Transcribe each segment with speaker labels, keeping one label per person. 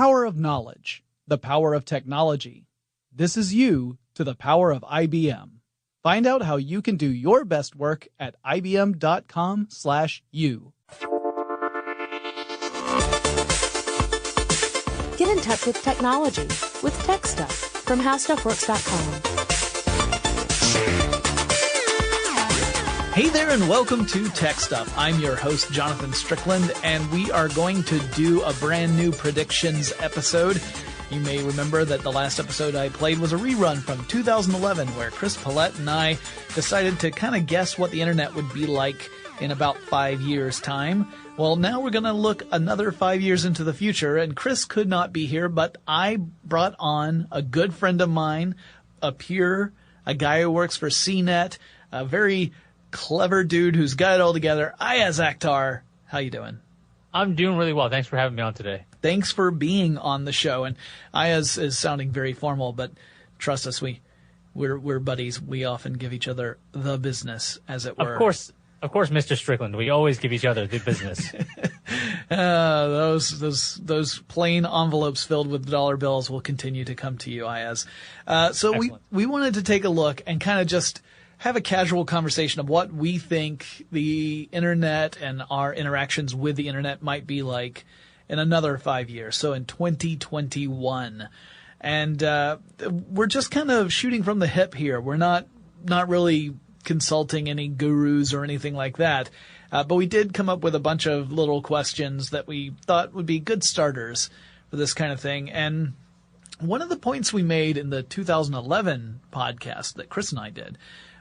Speaker 1: power of knowledge, the power of technology. This is you to the power of IBM. Find out how you can do your best work at ibm.com/you.
Speaker 2: Get in touch with technology with TechStuff from HowStuffWorks.com.
Speaker 3: Hey there and welcome to Tech Stuff. I'm your host, Jonathan Strickland, and we are going to do a brand new predictions episode. You may remember that the last episode I played was a rerun from 2011 where Chris Paulette and I decided to kind of guess what the internet would be like in about 5 years' time. Well, now we're going to look another 5 years into the future, and Chris could not be here, but I brought on a good friend of mine, a peer, a guy who works for CNET, a very clever dude who's got it all together. Ayaz Akhtar, how you doing?
Speaker 4: I'm doing really well. Thanks for having me on today.
Speaker 3: Thanks for being on the show. And Ayaz is sounding very formal, but trust us, we're buddies. We often give each other the business, as it were.
Speaker 4: Of course, Mr. Strickland. We always give each other the business.
Speaker 3: Those plain envelopes filled with dollar bills will continue to come to you, Ayaz. So we wanted to take a look and kind of just have a casual conversation of what we think the internet and our interactions with the internet might be like in another 5 years. So in 2021. And we're just kind of shooting from the hip here. We're not really consulting any gurus or anything like that. But we did come up with a bunch of little questions that we thought would be good starters for this kind of thing. And one of the points we made in the 2011 podcast that Chris and I did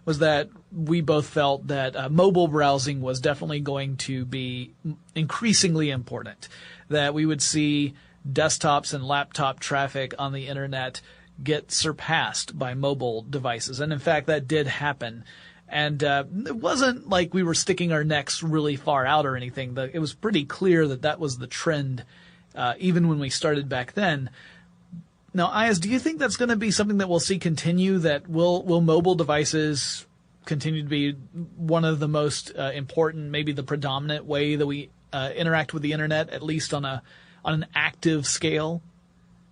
Speaker 3: was that we both felt that mobile browsing was definitely going to be increasingly important, that we would see desktops and laptop traffic on the internet get surpassed by mobile devices. And in fact, that did happen. And it wasn't like we were sticking our necks really far out or anything. It was pretty clear that that was the trend, even when we started back then. Now, Ayaz, do you think that's going to be something that we'll see continue? That will mobile devices continue to be one of the most important, maybe the predominant way that we interact with the internet, at least on an active scale?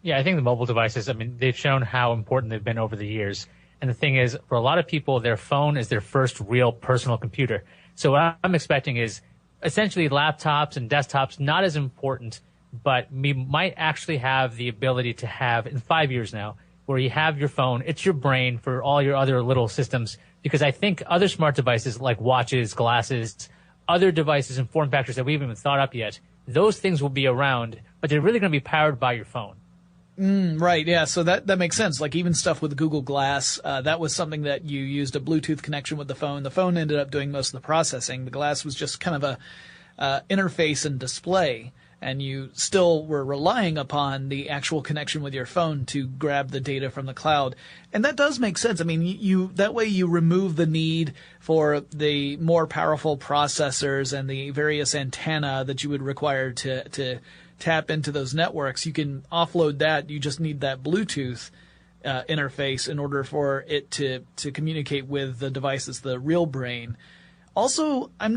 Speaker 4: Yeah, I think the mobile devices, they've shown how important they've been over the years. And the thing is, for a lot of people, their phone is their first real personal computer. So what I'm expecting is essentially laptops and desktops, not as important, but we might actually have the ability to have, in 5 years now, where you have your phone, it's your brain for all your other little systems. Because I think other smart devices like watches, glasses, other devices and form factors that we haven't even thought up yet, those things will be around, but they're really going to be powered by your phone.
Speaker 3: Right, yeah, so that makes sense. Like even stuff with Google Glass, that was something that you used a Bluetooth connection with the phone. The phone ended up doing most of the processing. The Glass was just kind of a interface and display, and you still were relying upon the actual connection with your phone to grab the data from the cloud. And that does make sense. I mean, that way you remove the need for the more powerful processors and the various antenna that you would require to tap into those networks. You can offload that. You just need that Bluetooth interface in order for it to communicate with the devices, the real brain. Also, I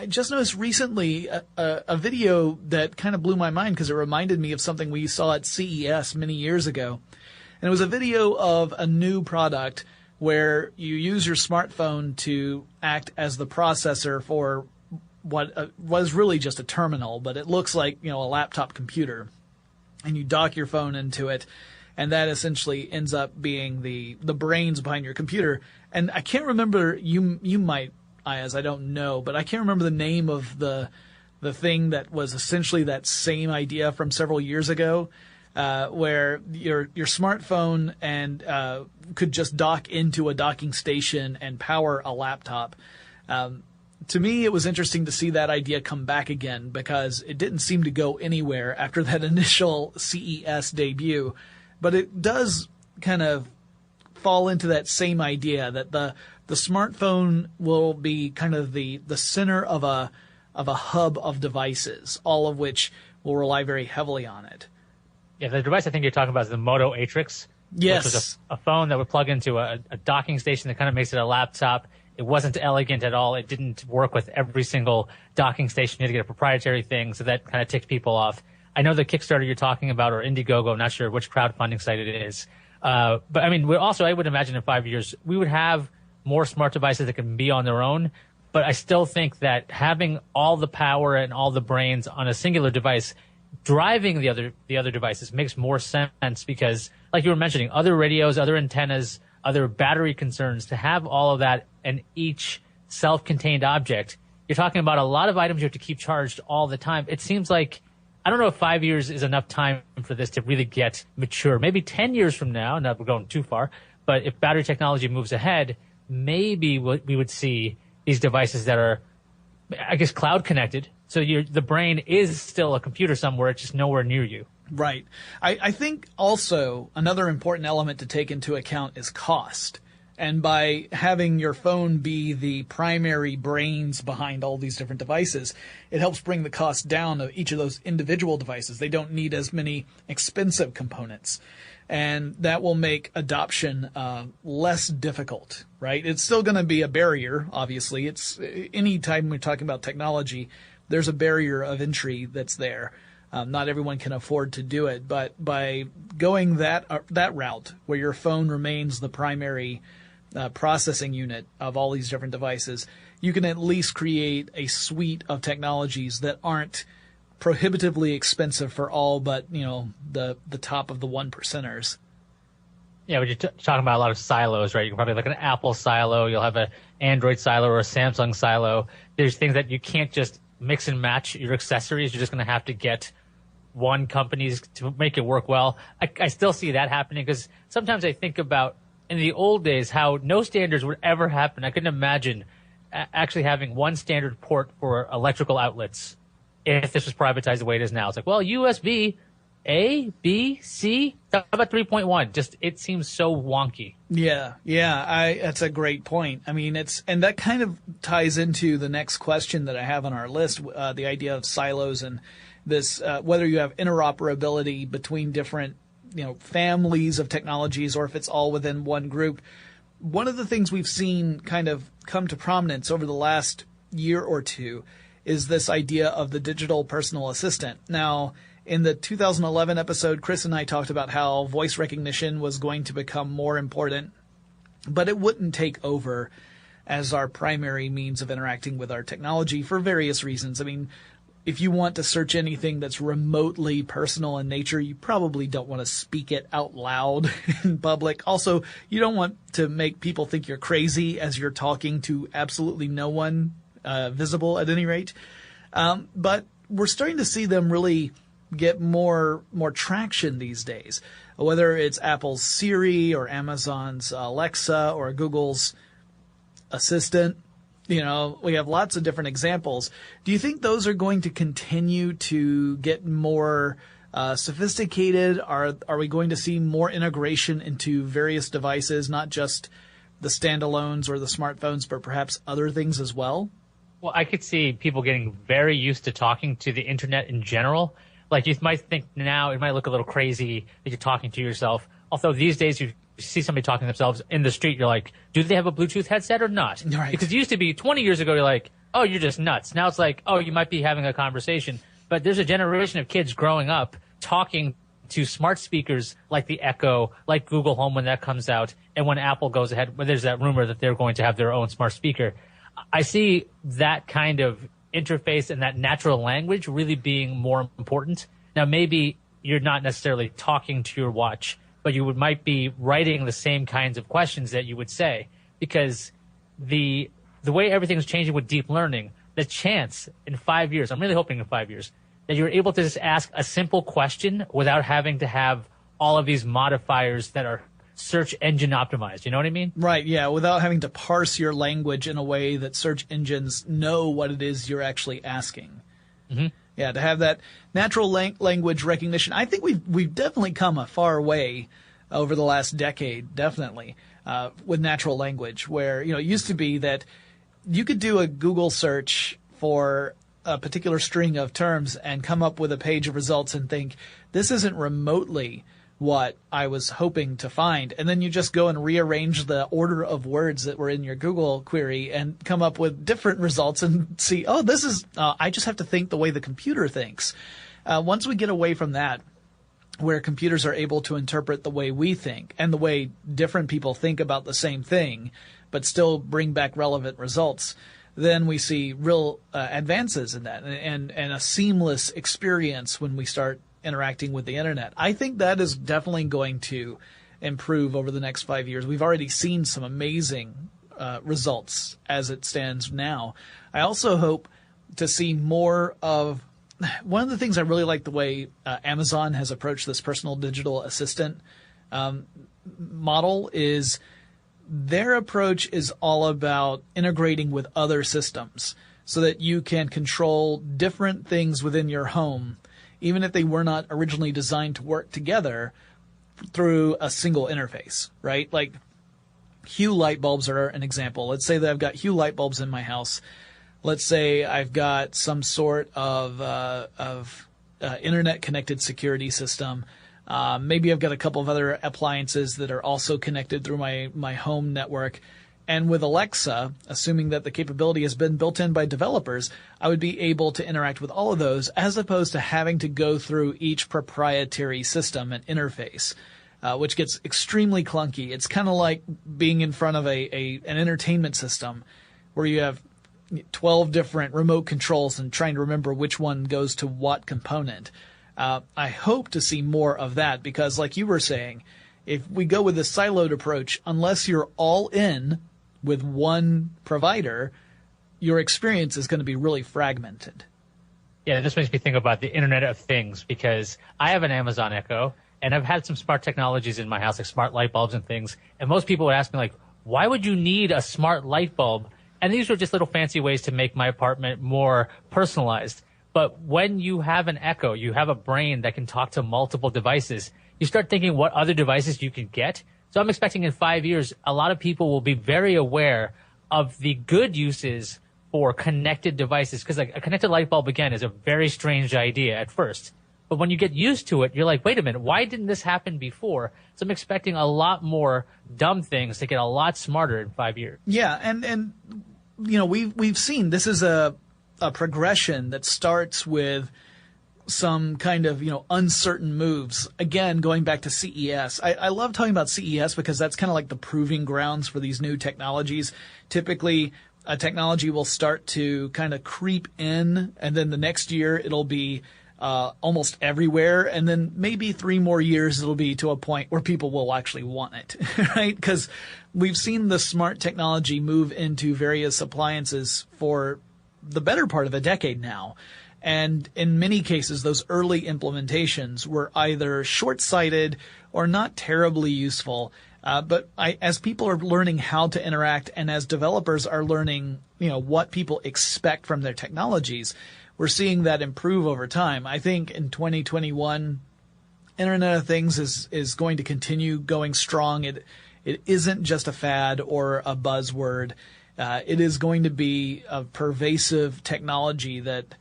Speaker 3: just noticed recently a video that kind of blew my mind because it reminded me of something we saw at CES many years ago. And it was a video of a new product where you use your smartphone to act as the processor for what was really just a terminal, but it looks like, a laptop computer. And you dock your phone into it, and that essentially ends up being the brains behind your computer. And I can't remember, you might, Ayaz, I don't know, but I can't remember the name of the thing that was essentially that same idea from several years ago, where your smartphone and could just dock into a docking station and power a laptop. To me, it was interesting to see that idea come back again because it didn't seem to go anywhere after that initial CES debut. But it does kind of fall into that same idea that the smartphone will be kind of the center of a hub of devices, all of which will rely very heavily on it.
Speaker 4: Yeah, the device I think you're talking about is the Moto Atrix.
Speaker 3: Yes.
Speaker 4: Which is a phone that would plug into a docking station that kind of makes it a laptop. It wasn't elegant at all. It didn't work with every single docking station. You had to get a proprietary thing, so that kind of ticked people off. I know the Kickstarter you're talking about, or Indiegogo, I'm not sure which crowdfunding site it is. But I mean, I would imagine in 5 years, we would have more smart devices that can be on their own. But I still think that having all the power and all the brains on a singular device driving the other devices makes more sense, because, like you were mentioning, other radios, other antennas, other battery concerns, to have all of that in each self-contained object, you're talking about a lot of items you have to keep charged all the time. It seems like, I don't know if 5 years is enough time for this to really get mature. Maybe 10 years from now, not we're going too far, but if battery technology moves ahead, maybe we would see these devices that are, I guess, cloud connected. So the brain is still a computer somewhere, it's just nowhere near you.
Speaker 3: Right. I think also another important element to take into account is cost. And by having your phone be the primary brains behind all these different devices, it helps bring the cost down of each of those individual devices. They don't need as many expensive components. And that will make adoption less difficult, right? It's still going to be a barrier, obviously. It's any time we're talking about technology, there's a barrier of entry that's there. Not everyone can afford to do it, but by going that route, where your phone remains the primary processing unit of all these different devices, you can at least create a suite of technologies that aren't prohibitively expensive for all but, the top of the 1%ers.
Speaker 4: Yeah, but you're talking about a lot of silos, right? You can probably like an Apple silo, you'll have an Android silo or a Samsung silo. There's things that you can't just mix and match your accessories. You're just going to have to get one company's to make it work well. I still see that happening, because sometimes I think about, in the old days, how no standards would ever happen. I couldn't imagine actually having one standard port for electrical outlets if this was privatized the way it is now. It's like, well, USB A, B, C, how about 3.1? Just, it seems so wonky.
Speaker 3: Yeah, that's a great point. I mean, and that kind of ties into the next question that I have on our list, the idea of silos and this, whether you have interoperability between different, families of technologies, or if it's all within one group. One of the things we've seen kind of come to prominence over the last year or two is this idea of the digital personal assistant. Now, in the 2011 episode, Chris and I talked about how voice recognition was going to become more important, but it wouldn't take over as our primary means of interacting with our technology for various reasons. I mean, if you want to search anything that's remotely personal in nature, you probably don't want to speak it out loud in public. Also, you don't want to make people think you're crazy as you're talking to absolutely no one visible at any rate. But we're starting to see them really get more traction these days, whether it's Apple's Siri or Amazon's Alexa or Google's Assistant. We have lots of different examples. Do you think those are going to continue to get more sophisticated? Are we going to see more integration into various devices, not just the standalones or the smartphones, but perhaps other things as well?
Speaker 4: Well, I could see people getting very used to talking to the internet in general. Like, you might think now it might look a little crazy that you're talking to yourself. Although these days you see somebody talking to themselves in the street, you're like, do they have a Bluetooth headset or not?
Speaker 3: Right.
Speaker 4: Because it used to be 20 years ago, you're like, oh, you're just nuts. Now it's like, oh, you might be having a conversation. But there's a generation of kids growing up talking to smart speakers like the Echo, like Google Home when that comes out, and when Apple goes ahead, when there's that rumor that they're going to have their own smart speaker. I see that kind of interface and that natural language really being more important. Now, maybe you're not necessarily talking to your watch, but you might be writing the same kinds of questions that you would say, because the way everything's changing with deep learning, the chance in 5 years, I'm really hoping in 5 years, that you're able to just ask a simple question without having to have all of these modifiers that are search engine optimized. You know what I mean?
Speaker 3: Right, yeah, without having to parse your language in a way that search engines know what it is you're actually asking.
Speaker 4: Mm-hmm.
Speaker 3: Yeah, to have that natural language recognition. I think we've definitely come a far way over the last decade, definitely, with natural language, where, it used to be that you could do a Google search for a particular string of terms and come up with a page of results and think, this isn't remotely what I was hoping to find. And then you just go and rearrange the order of words that were in your Google query and come up with different results and see, oh, this is, I just have to think the way the computer thinks. Once we get away from that, where computers are able to interpret the way we think and the way different people think about the same thing, but still bring back relevant results, then we see real advances in that and a seamless experience when we start interacting with the internet. I think that is definitely going to improve over the next 5 years. We've already seen some amazing results as it stands now. I also hope to see more of one of the things I really like the way Amazon has approached this personal digital assistant model is their approach is all about integrating with other systems so that you can control different things within your home, even if they were not originally designed to work together, through a single interface, right? Like Hue light bulbs are an example. Let's say that I've got Hue light bulbs in my house. Let's say I've got some sort of internet connected security system. Maybe I've got a couple of other appliances that are also connected through my home network. And with Alexa, assuming that the capability has been built in by developers, I would be able to interact with all of those as opposed to having to go through each proprietary system and interface, which gets extremely clunky. It's kind of like being in front of an entertainment system where you have 12 different remote controls and trying to remember which one goes to what component. I hope to see more of that because, like you were saying, if we go with this siloed approach, unless you're all in with one provider, your experience is going to be really fragmented.
Speaker 4: Yeah, this makes me think about the Internet of Things because I have an Amazon Echo and I've had some smart technologies in my house, like smart light bulbs and things. And most people would ask me, like, why would you need a smart light bulb? And these were just little fancy ways to make my apartment more personalized. But when you have an Echo, you have a brain that can talk to multiple devices, you start thinking what other devices you can get. So I'm expecting in 5 years, a lot of people will be very aware of the good uses for connected devices. Because like a connected light bulb, again, is a very strange idea at first. But when you get used to it, you're like, wait a minute, why didn't this happen before? So I'm expecting a lot more dumb things to get a lot smarter in 5 years.
Speaker 3: Yeah, and you know, we've seen this is a progression that starts with some kind of, you know, uncertain moves. Again, going back to CES. I love talking about CES because that's kind of like the proving grounds for these new technologies. Typically, a technology will start to kind of creep in, and then the next year it'll be almost everywhere, and then maybe 3 more years it'll be to a point where people will actually want it, right? Because we've seen the smart technology move into various appliances for the better part of a decade now. And in many cases, those early implementations were either short-sighted or not terribly useful. But as people are learning how to interact and as developers are learning, you know, what people expect from their technologies, we're seeing that improve over time. I think in 2021, Internet of Things is going to continue going strong. It isn't just a fad or a buzzword. It is going to be a pervasive technology that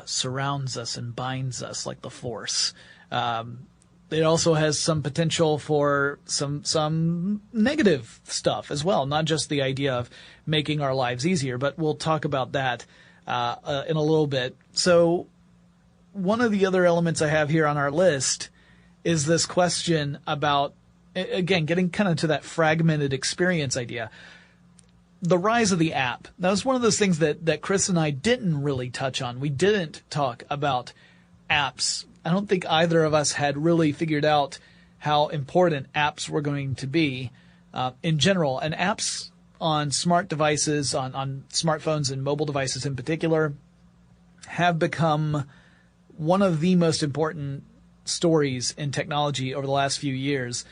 Speaker 3: surrounds us and binds us like the Force. It also has some potential for some negative stuff as well, not just the idea of making our lives easier, but we'll talk about that in a little bit. So one of the other elements I have here on our list is this question about, again, getting kind of to that fragmented experience idea. The rise of the app. That was one of those things that Chris and I didn't really touch on. We didn't talk about apps. I don't think either of us had really figured out how important apps were going to be in general. And apps on smart devices, on smartphones and mobile devices in particular, have become one of the most important stories in technology over the last few years.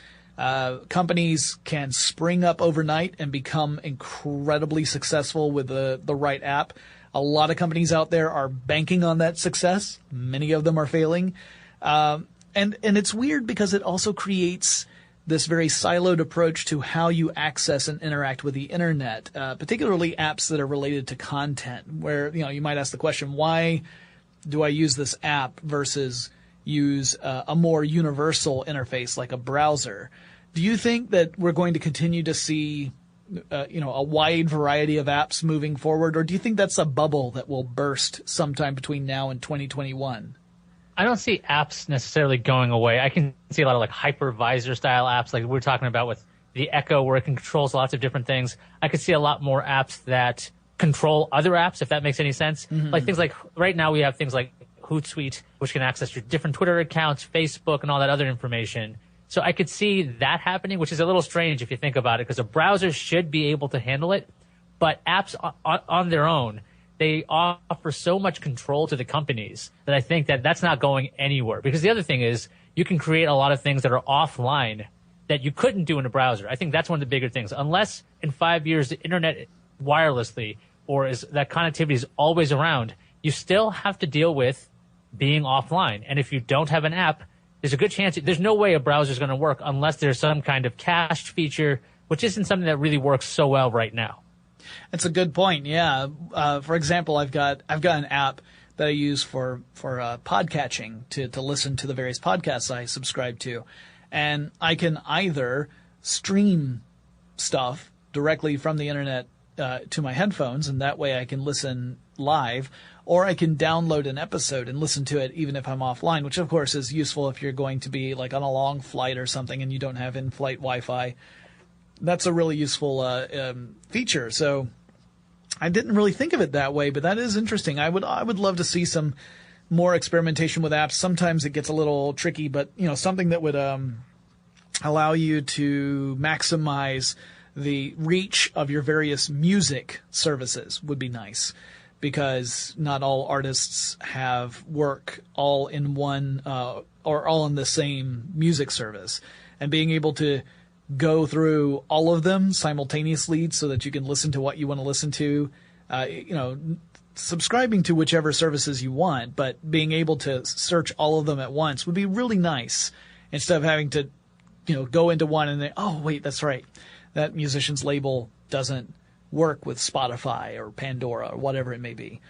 Speaker 3: Companies can spring up overnight and become incredibly successful with the right app. A lot of companies out there are banking on that success. Many of them are failing. And it's weird because it also creates this very siloed approach to how you access and interact with the internet, particularly apps that are related to content, where, you know, you might ask the question, why do I use this app versus use a more universal interface like a browser? Do you think that we're going to continue to see, a wide variety of apps moving forward, or do you think that's a bubble that will burst sometime between now and 2021?
Speaker 4: I don't see apps necessarily going away. I can see a lot of like hypervisor style apps like we're talking about with the Echo, where it controls lots of different things. I could see a lot more apps that control other apps, if that makes any sense. Like things like right now we have things like Hootsuite, which can access your different Twitter accounts, Facebook, and all that other information. So I could see that happening, which is a little strange if you think about it, because a browser should be able to handle it. But apps on their own, they offer so much control to the companies that I think that that's not going anywhere. Because the other thing is you can create a lot of things that are offline that you couldn't do in a browser. I think that's one of the bigger things. Unless in 5 years the internet wirelessly or is that connectivity is always around, you still have to deal with being offline. And if you don't have an app, there's a good chance there's no way a browser is going to work unless there's some kind of cached feature, which isn't something that really works so well right now.
Speaker 3: That's a good point. Yeah. For example, I've got an app that I use for podcatching to listen to the various podcasts I subscribe to, and I can either stream stuff directly from the internet to my headphones, and that way I can listen live, or I can download an episode and listen to it even if I'm offline, which of course is useful if you're going to be like on a long flight or something and you don't have in-flight Wi-Fi. That's a really useful feature. So I didn't really think of it that way, but that is interesting. I would love to see some more experimentation with apps. Sometimes it gets a little tricky, but something that would allow you to maximize the reach of your various music services would be nice, because not all artists have work all in one or all in the same music service, and being able to go through all of them simultaneously so that you can listen to what you want to listen to, subscribing to whichever services you want, but being able to search all of them at once would be really nice, instead of having to, go into one and then, oh, wait, that's right, that musician's label doesn't work with Spotify or Pandora or whatever it may be.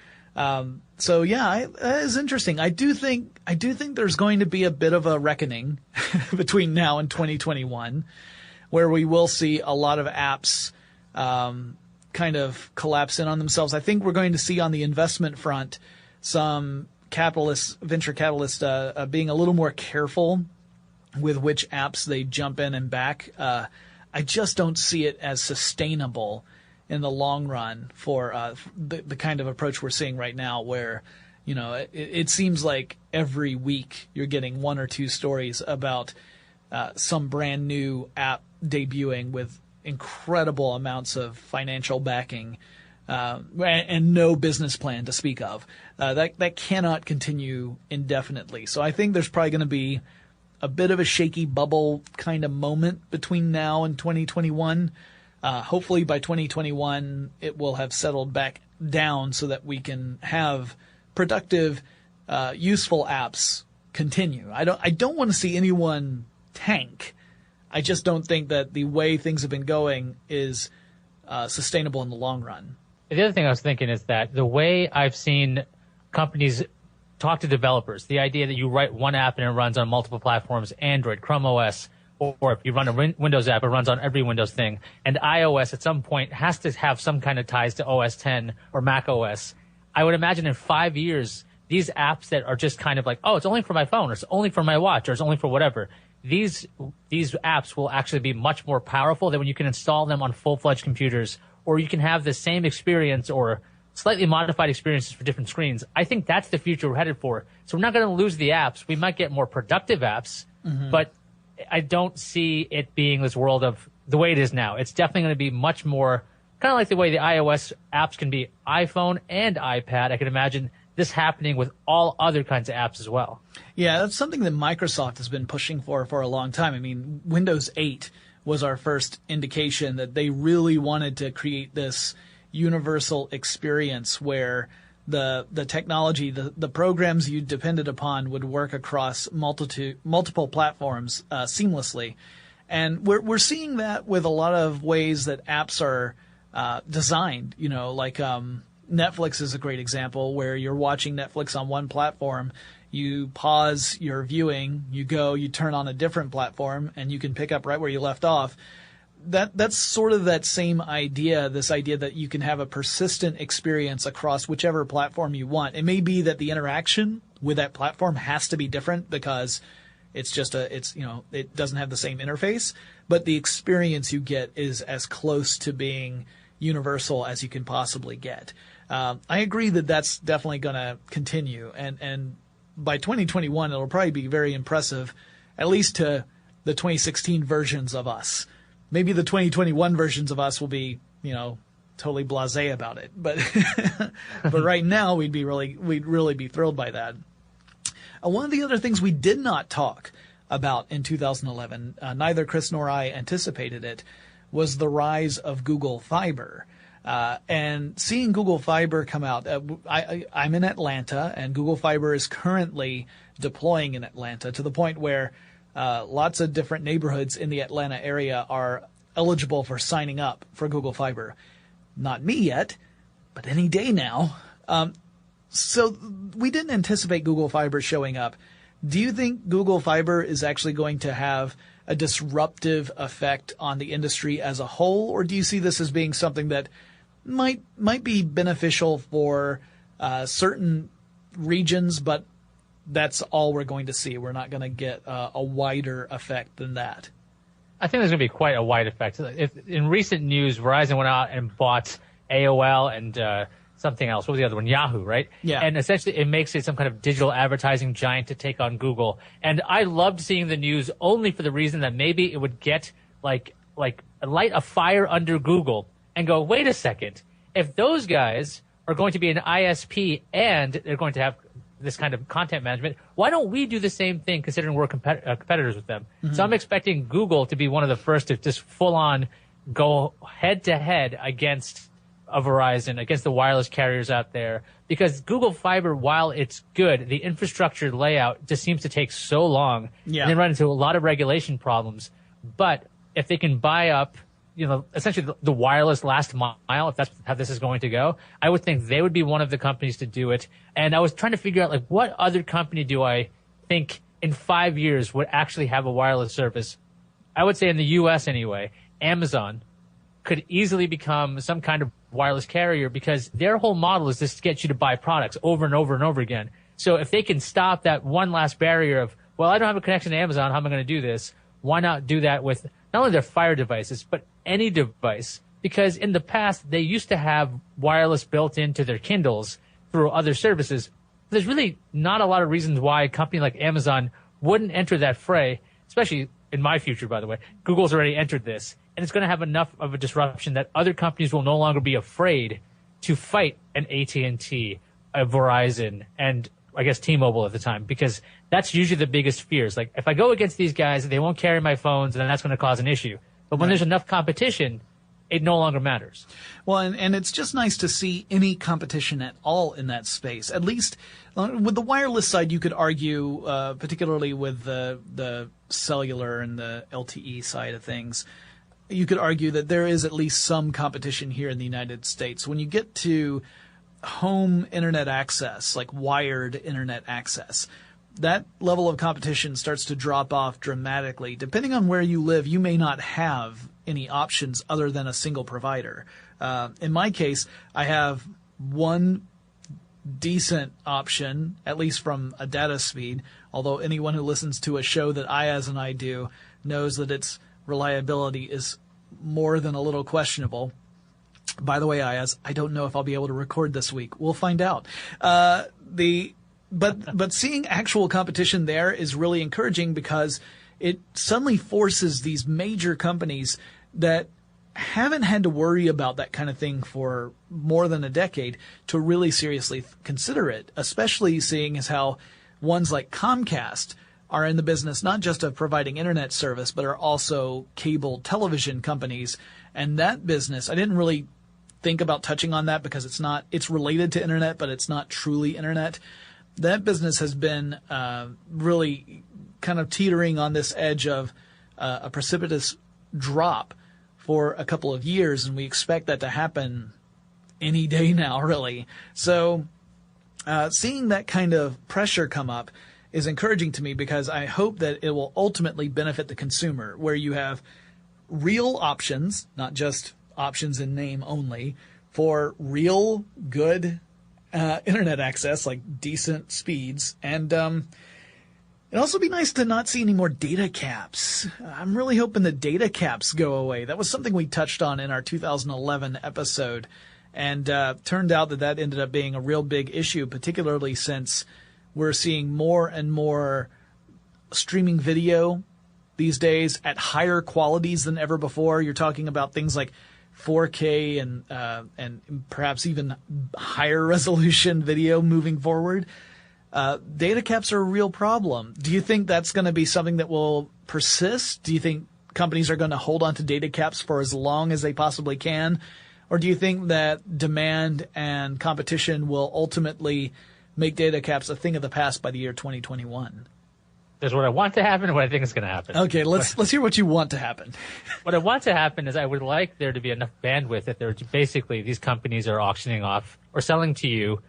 Speaker 3: So yeah, that is interesting. I do think there's going to be a bit of a reckoning between now and 2021, where we will see a lot of apps kind of collapse in on themselves. I think we're going to see on the investment front some venture capitalists being a little more careful with which apps they jump in and back. I just don't see it as sustainable in the long run for the kind of approach we're seeing right now, where it seems like every week you're getting one or two stories about some brand new app debuting with incredible amounts of financial backing and no business plan to speak of. That cannot continue indefinitely. So I think there's probably going to be a bit of a shaky bubble kind of moment between now and 2021. Hopefully by 2021 it will have settled back down so that we can have productive, useful apps continue. I don't want to see anyone tank. I just don't think that the way things have been going is sustainable in the long run.
Speaker 4: The other thing I was thinking is that the way I've seen companies talk to developers, the idea that you write one app and it runs on multiple platforms, Android, Chrome OS, or if you run a Windows app, it runs on every Windows thing. And iOS at some point has to have some kind of ties to OS 10 or Mac OS. I would imagine in 5 years, these apps that are just kind of like, oh, it's only for my phone, or it's only for my watch, or it's only for whatever. These apps will actually be much more powerful than when you can install them on full-fledged computers, or you can have the same experience or slightly modified experiences for different screens. I think that's the future we're headed for. So we're not going to lose the apps. We might get more productive apps, but I don't see it being this world of the way it is now. It's definitely going to be much more kind of like the way the iOS apps can be iPhone and iPad. I can imagine this happening with all other kinds of apps as well.
Speaker 3: Yeah, that's something that Microsoft has been pushing for a long time. I mean, Windows 8 was our first indication that they really wanted to create this universal experience where the technology, the programs you depended upon would work across multiple platforms seamlessly. And we're seeing that with a lot of ways that apps are designed, like Netflix is a great example, where you're watching Netflix on one platform, you pause your viewing, you turn on a different platform, and you can pick up right where you left off. that's sort of that same idea, this idea that you can have a persistent experience across whichever platform you want. It may be that the interaction with that platform has to be different because it doesn't have the same interface, but the experience you get is as close to being universal as you can possibly get. I agree that that's definitely going to continue, and by 2021 it'll probably be very impressive, at least to the 2016 versions of us. Maybe the 2021 versions of us will be, totally blasé about it, but but right now we'd really be thrilled by that. One of the other things we did not talk about in 2011, neither Chris nor I anticipated it, was the rise of Google Fiber. And seeing Google Fiber come out, I'm in Atlanta, and Google Fiber is currently deploying in Atlanta to the point where lots of different neighborhoods in the Atlanta area are eligible for signing up for Google Fiber. Not me yet, but any day now. So we didn't anticipate Google Fiber showing up. Do you think Google Fiber is actually going to have a disruptive effect on the industry as a whole, or do you see this as being something that might be beneficial for certain regions, but that's all we're going to see? We're not going to get a wider effect than that.
Speaker 4: I think there's going to be quite a wide effect. In recent news, Verizon went out and bought AOL and something else. What was the other one? Yahoo, right?
Speaker 3: Yeah.
Speaker 4: And essentially it makes it some kind of digital advertising giant to take on Google. And I loved seeing the news only for the reason that maybe it would get like light a fire under Google and go, wait a second, if those guys are going to be an ISP and they're going to have this kind of content management, why don't we do the same thing considering we're competitors with them? Mm-hmm. So I'm expecting Google to be one of the first to just full on go head to head against a Verizon, against the wireless carriers out there, because Google Fiber, while it's good, the infrastructure layout just seems to take so long and they run into a lot of regulation problems. But if they can buy up, essentially the wireless last mile, if that's how this is going to go, I would think they would be one of the companies to do it. And I was trying to figure out, what other company do I think in 5 years would actually have a wireless service? I would say in the U.S. anyway, Amazon could easily become some kind of wireless carrier because their whole model is just to get you to buy products over and over and over again. So if they can stop that one last barrier of, well, I don't have a connection to Amazon, how am I going to do this? Why not do that with not only their Fire devices, but any device? Because in the past, they used to have wireless built into their Kindles through other services. There's really not a lot of reasons why a company like Amazon wouldn't enter that fray, especially in my future, by the way. Google's already entered this. And it's going to have enough of a disruption that other companies will no longer be afraid to fight an AT&T, a Verizon, and I guess T-Mobile at the time, because that's usually the biggest fears. Like, if I go against these guys, they won't carry my phones, and then that's going to cause an issue. But when there's enough competition, it no longer matters.
Speaker 3: Well, and it's just nice to see any competition at all in that space. At least with the wireless side, you could argue, particularly with the cellular and the LTE side of things, you could argue that there is at least some competition here in the United States. When you get to home internet access, like wired internet access, that level of competition starts to drop off dramatically. Depending on where you live, you may not have any options other than a single provider. In my case, I have one decent option, at least from a data speed, although anyone who listens to a show that Ayaz and I do knows that its reliability is more than a little questionable. By the way, Ayaz, I don't know if I'll be able to record this week. We'll find out. But seeing actual competition there is really encouraging because it suddenly forces these major companies that haven't had to worry about that kind of thing for more than a decade to really seriously consider it, especially seeing as how ones like Comcast are in the business not just of providing internet service, but are also cable television companies. And that business, I didn't really think about touching on that because it's related to internet, but it's not truly internet. That business has been really kind of teetering on this edge of a precipitous drop for a couple of years, and we expect that to happen any day now, really. So seeing that kind of pressure come up is encouraging to me because I hope that it will ultimately benefit the consumer, where you have real options, not just options in name only, for real good internet access, like decent speeds. And it'd also be nice to not see any more data caps. I'm really hoping the data caps go away. That was something we touched on in our 2011 episode, and turned out that ended up being a real big issue, particularly since we're seeing more and more streaming video these days at higher qualities than ever before. You're talking about things like 4K and perhaps even higher resolution video moving forward. Data caps are a real problem. Do you think that's going to be something that will persist? Do you think companies are going to hold on to data caps for as long as they possibly can? Or do you think that demand and competition will ultimately make data caps a thing of the past by the year 2021?
Speaker 4: There's what I want to happen and what I think is going to happen.
Speaker 3: Okay, let's hear what you want to happen.
Speaker 4: What I want to happen is I would like there to be enough bandwidth that basically these companies are auctioning off or selling to you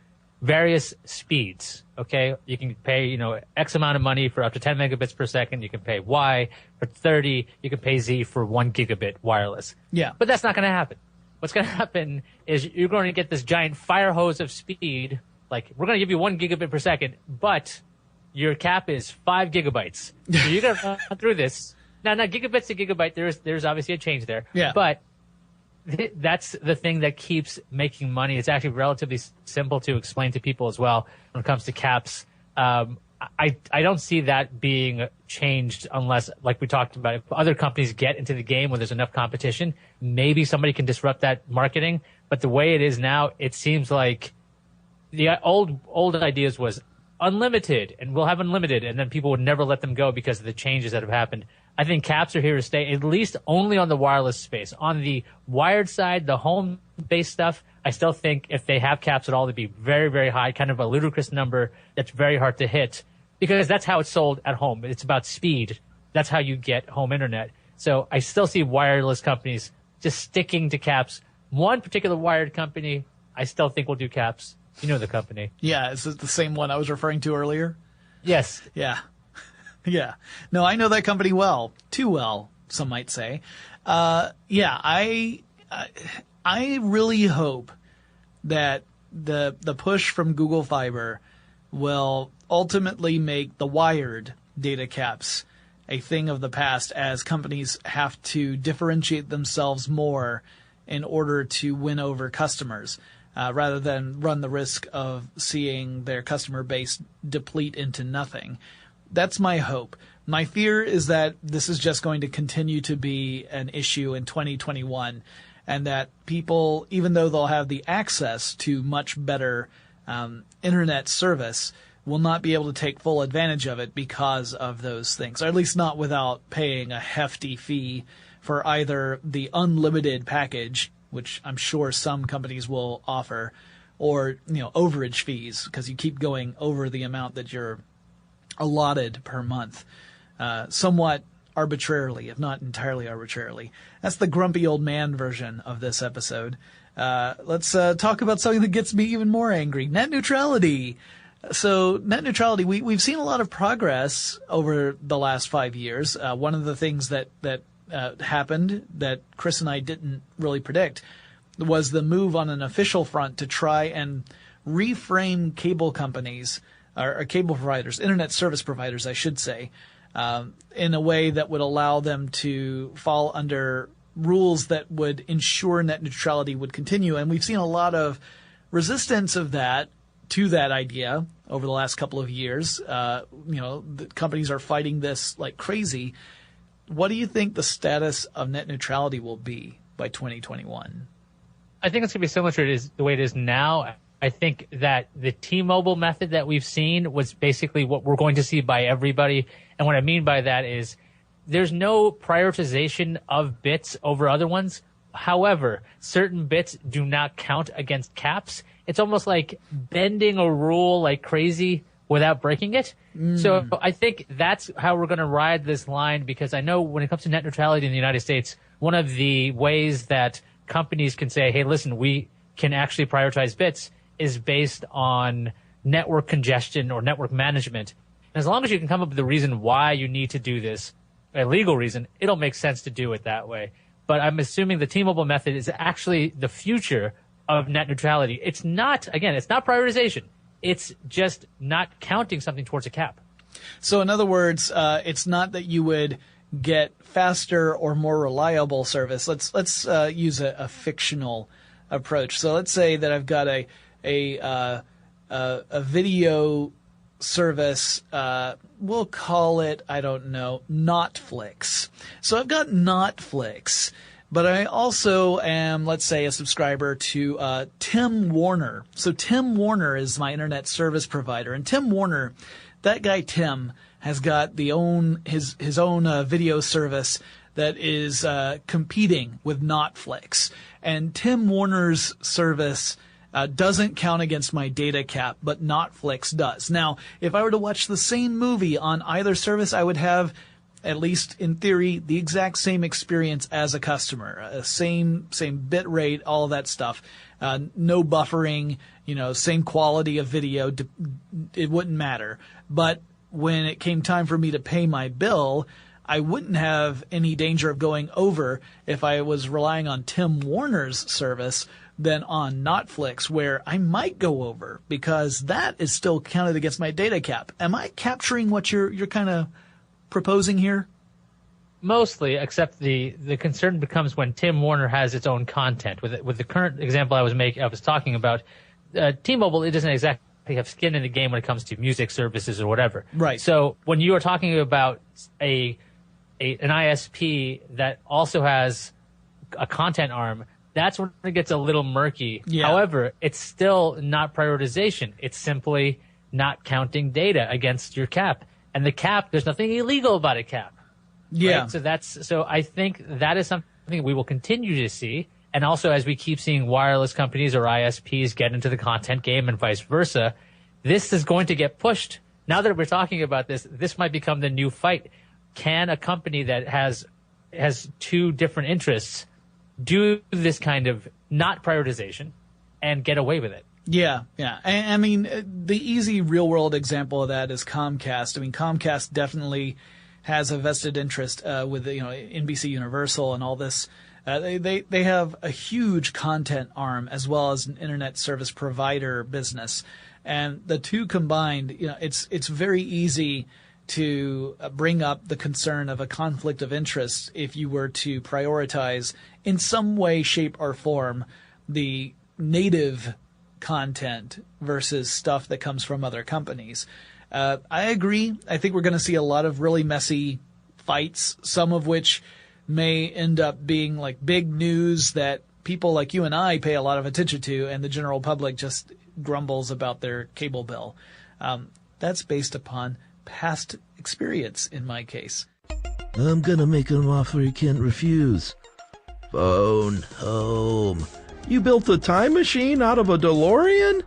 Speaker 4: various speeds. Okay, you can pay X amount of money for up to 10 megabits per second. You can pay Y for 30. You can pay Z for 1 gigabit wireless.
Speaker 3: Yeah,
Speaker 4: but that's not going to happen. What's going to happen is you're going to get this giant fire hose of speed. Like, we're going to give you 1 gigabit per second, but your cap is 5 gigabytes. So you're going to run through this. Now, gigabits to gigabyte, there's obviously a change there.
Speaker 3: Yeah.
Speaker 4: But that's the thing that keeps making money. It's actually relatively simple to explain to people as well when it comes to caps. I don't see that being changed unless, like we talked about, if other companies get into the game where there's enough competition, maybe somebody can disrupt that marketing. But the way it is now, it seems like the old ideas was unlimited and we'll have unlimited, and then people would never let them go because of the changes that have happened. I think caps are here to stay, at least only on the wireless space. On the wired side, the home-based stuff, I still think if they have caps at all, they'd be very, very high, kind of a ludicrous number that's very hard to hit, because that's how it's sold at home. It's about speed. That's how you get home internet. So I still see wireless companies just sticking to caps. One particular wired company, I still think will do caps. You know the company.
Speaker 3: Yeah, is it the same one I was referring to earlier?
Speaker 4: Yes.
Speaker 3: Yeah. Yeah. No, I know that company well. Too well, some might say. Yeah, I really hope that the push from Google Fiber will ultimately make the wired data caps a thing of the past, as companies have to differentiate themselves more in order to win over customers, rather than run the risk of seeing their customer base deplete into nothing. That's my hope. My fear is that this is just going to continue to be an issue in 2021, and that people, even though they'll have the access to much better internet service, will not be able to take full advantage of it because of those things, or at least not without paying a hefty fee for either the unlimited package, which I'm sure some companies will offer, or overage fees because you keep going over the amount that you're allotted per month, somewhat arbitrarily, if not entirely arbitrarily. That's the grumpy old man version of this episode. Let's talk about something that gets me even more angry: net neutrality. So net neutrality, we've seen a lot of progress over the last 5 years. One of the things that happened that Chris and I didn't really predict was the move on an official front to try and reframe cable companies, or cable providers, internet service providers, I should say, in a way that would allow them to fall under rules that would ensure net neutrality would continue. And we've seen a lot of resistance to that idea over the last couple of years. The companies are fighting this like crazy. What do you think the status of net neutrality will be by 2021?
Speaker 4: I think it's going to be similar to the way it is now. I think that the T-Mobile method that we've seen was basically what we're going to see by everybody. And what I mean by that is there's no prioritization of bits over other ones. However, certain bits do not count against caps. It's almost like bending a rule like crazy without breaking it. So I think that's how we're going to ride this line, because I know when it comes to net neutrality in the United States, one of the ways that companies can say, hey, listen, we can actually prioritize bits is based on network congestion or network management. And as long as you can come up with a reason why you need to do this, a legal reason, it'll make sense to do it that way. But I'm assuming the T-Mobile method is actually the future of net neutrality. It's not prioritization. It's just not counting something towards a cap.
Speaker 3: So in other words, it's not that you would get faster or more reliable service. Let's use a fictional approach. So let's say that I've got a video service, we'll call it, I don't know, Notflix. So I've got Notflix, but I also am, let's say, a subscriber to Tim Warner. So Tim Warner is my internet service provider, and Tim Warner, that guy Tim, has got his own video service that is competing with Notflix, and Tim Warner's service doesn't count against my data cap, but Notflix does. Now, if I were to watch the same movie on either service, I would have, at least in theory, the exact same experience as a customer. Same bit rate, all of that stuff. No buffering, same quality of video. It wouldn't matter. But when it came time for me to pay my bill, I wouldn't have any danger of going over if I was relying on Tim Warner's service than on Notflix, where I might go over because that is still counted against my data cap. Am I capturing what you're kind of proposing here?
Speaker 4: Mostly, except the concern becomes when Tim Warner has its own content. With the current example I was talking about, T-Mobile, it doesn't exactly have skin in the game when it comes to music services or whatever.
Speaker 3: Right.
Speaker 4: So when you are talking about an ISP that also has a content arm, that's when it gets a little murky.
Speaker 3: Yeah.
Speaker 4: However, it's still not prioritization. It's simply not counting data against your cap. And the cap, there's nothing illegal about a cap.
Speaker 3: Yeah.
Speaker 4: Right? So I think that is something we will continue to see. And also, as we keep seeing wireless companies or ISPs get into the content game and vice versa, this is going to get pushed. Now that we're talking about this might become the new fight. Can a company that has two different interests do this kind of not prioritization and get away with it?
Speaker 3: Yeah. I mean, the easy real-world example of that is Comcast. I mean, Comcast definitely has a vested interest with NBC Universal and all this. They have a huge content arm as well as an internet service provider business, and the two combined, it's very easy to bring up the concern of a conflict of interest if you were to prioritize in some way, shape, or form the native content versus stuff that comes from other companies. I agree. I think we're going to see a lot of really messy fights, some of which may end up being like big news that people like you and I pay a lot of attention to, and the general public just grumbles about their cable bill. That's based upon past experience in my case.
Speaker 5: I'm gonna make an offer he can't refuse. Phone home. You built a time machine out of a DeLorean?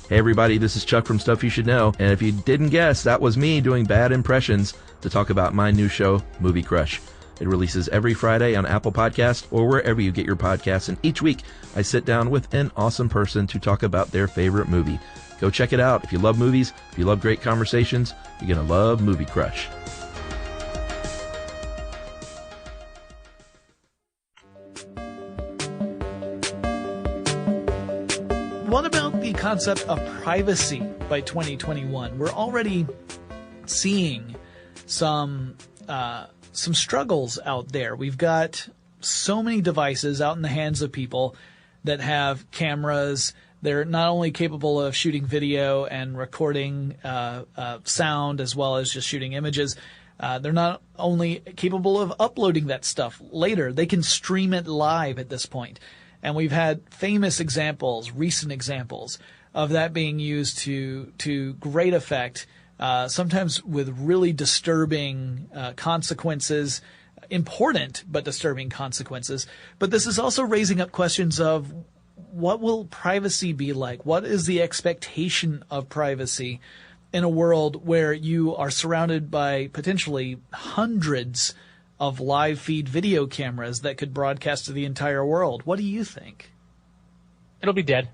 Speaker 5: Hey everybody, this is Chuck from Stuff You Should Know, and if you didn't guess, that was me doing bad impressions to talk about my new show, Movie Crush. It releases every Friday on Apple Podcast or wherever you get your podcasts, and each week I sit down with an awesome person to talk about their favorite movie. Go check it out. If you love movies, if you love great conversations, you're going to love Movie Crush.
Speaker 3: What about the concept of privacy by 2021? We're already seeing some struggles out there. We've got so many devices out in the hands of people that have cameras. They're not only capable of shooting video and recording sound as well as just shooting images. They're not only capable of uploading that stuff later, they can stream it live at this point. And we've had famous examples, recent examples of that being used to great effect, sometimes with really disturbing consequences, important but disturbing consequences. But this is also raising up questions of what will privacy be like? What is the expectation of privacy in a world where you are surrounded by potentially hundreds of live feed video cameras that could broadcast to the entire world? What do you think?
Speaker 4: It'll be dead.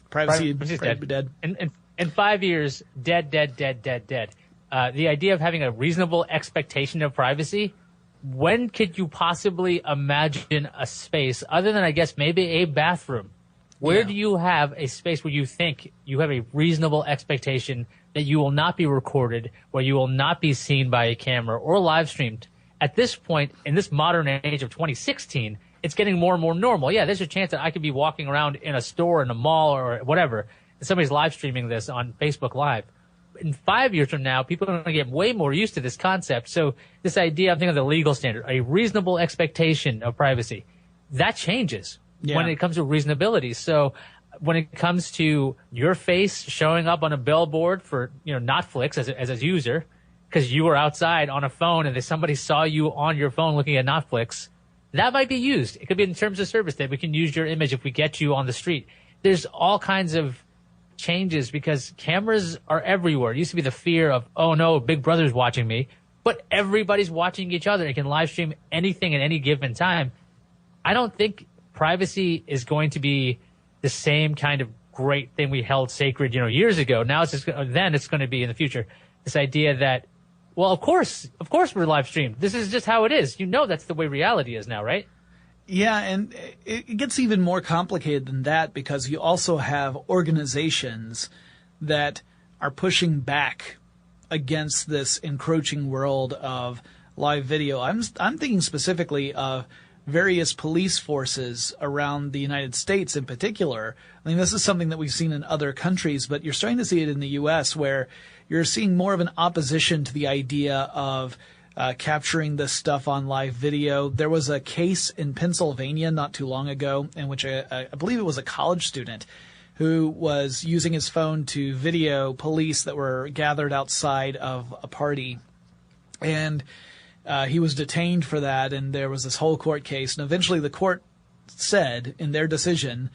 Speaker 3: Privacy
Speaker 4: Privacy's
Speaker 3: be dead.
Speaker 4: In 5 years, dead. The idea of having a reasonable expectation of privacy when could you possibly imagine a space other than, I guess, maybe a bathroom? Where do you have a space where you think you have a reasonable expectation that you will not be recorded, where you will not be seen by a camera or live streamed? At this point, in this modern age of 2016, it's getting more and more normal. Yeah, there's a chance that I could be walking around in a store, in a mall, or whatever, and somebody's live streaming this on Facebook Live. In 5 years from now, people are going to get way more used to this concept. So this idea, I'm thinking of the legal standard, a reasonable expectation of privacy, that changes when it comes to reasonability. So when it comes to your face showing up on a billboard for, Netflix as a user, because you were outside on a phone and somebody saw you on your phone looking at Netflix, that might be used. It could be in terms of service that we can use your image if we get you on the street. There's all kinds of changes because cameras are everywhere. It used to be the fear of, oh no, Big Brother's watching me, but everybody's watching each other and can live stream anything at any given time. I don't think privacy is going to be the same kind of great thing we held sacred, years ago. Now then it's going to be in the future. This idea that, well, of course we're live streamed. This is just how it is. That's the way reality is now, right?
Speaker 3: Yeah, and it gets even more complicated than that because you also have organizations that are pushing back against this encroaching world of live video. I'm thinking specifically of various police forces around the United States in particular. I mean, this is something that we've seen in other countries, but you're starting to see it in the U.S. where you're seeing more of an opposition to the idea of capturing this stuff on live video. There was a case in Pennsylvania not too long ago in which I believe it was a college student who was using his phone to video police that were gathered outside of a party. And he was detained for that, and there was this whole court case. And eventually the court said in their decision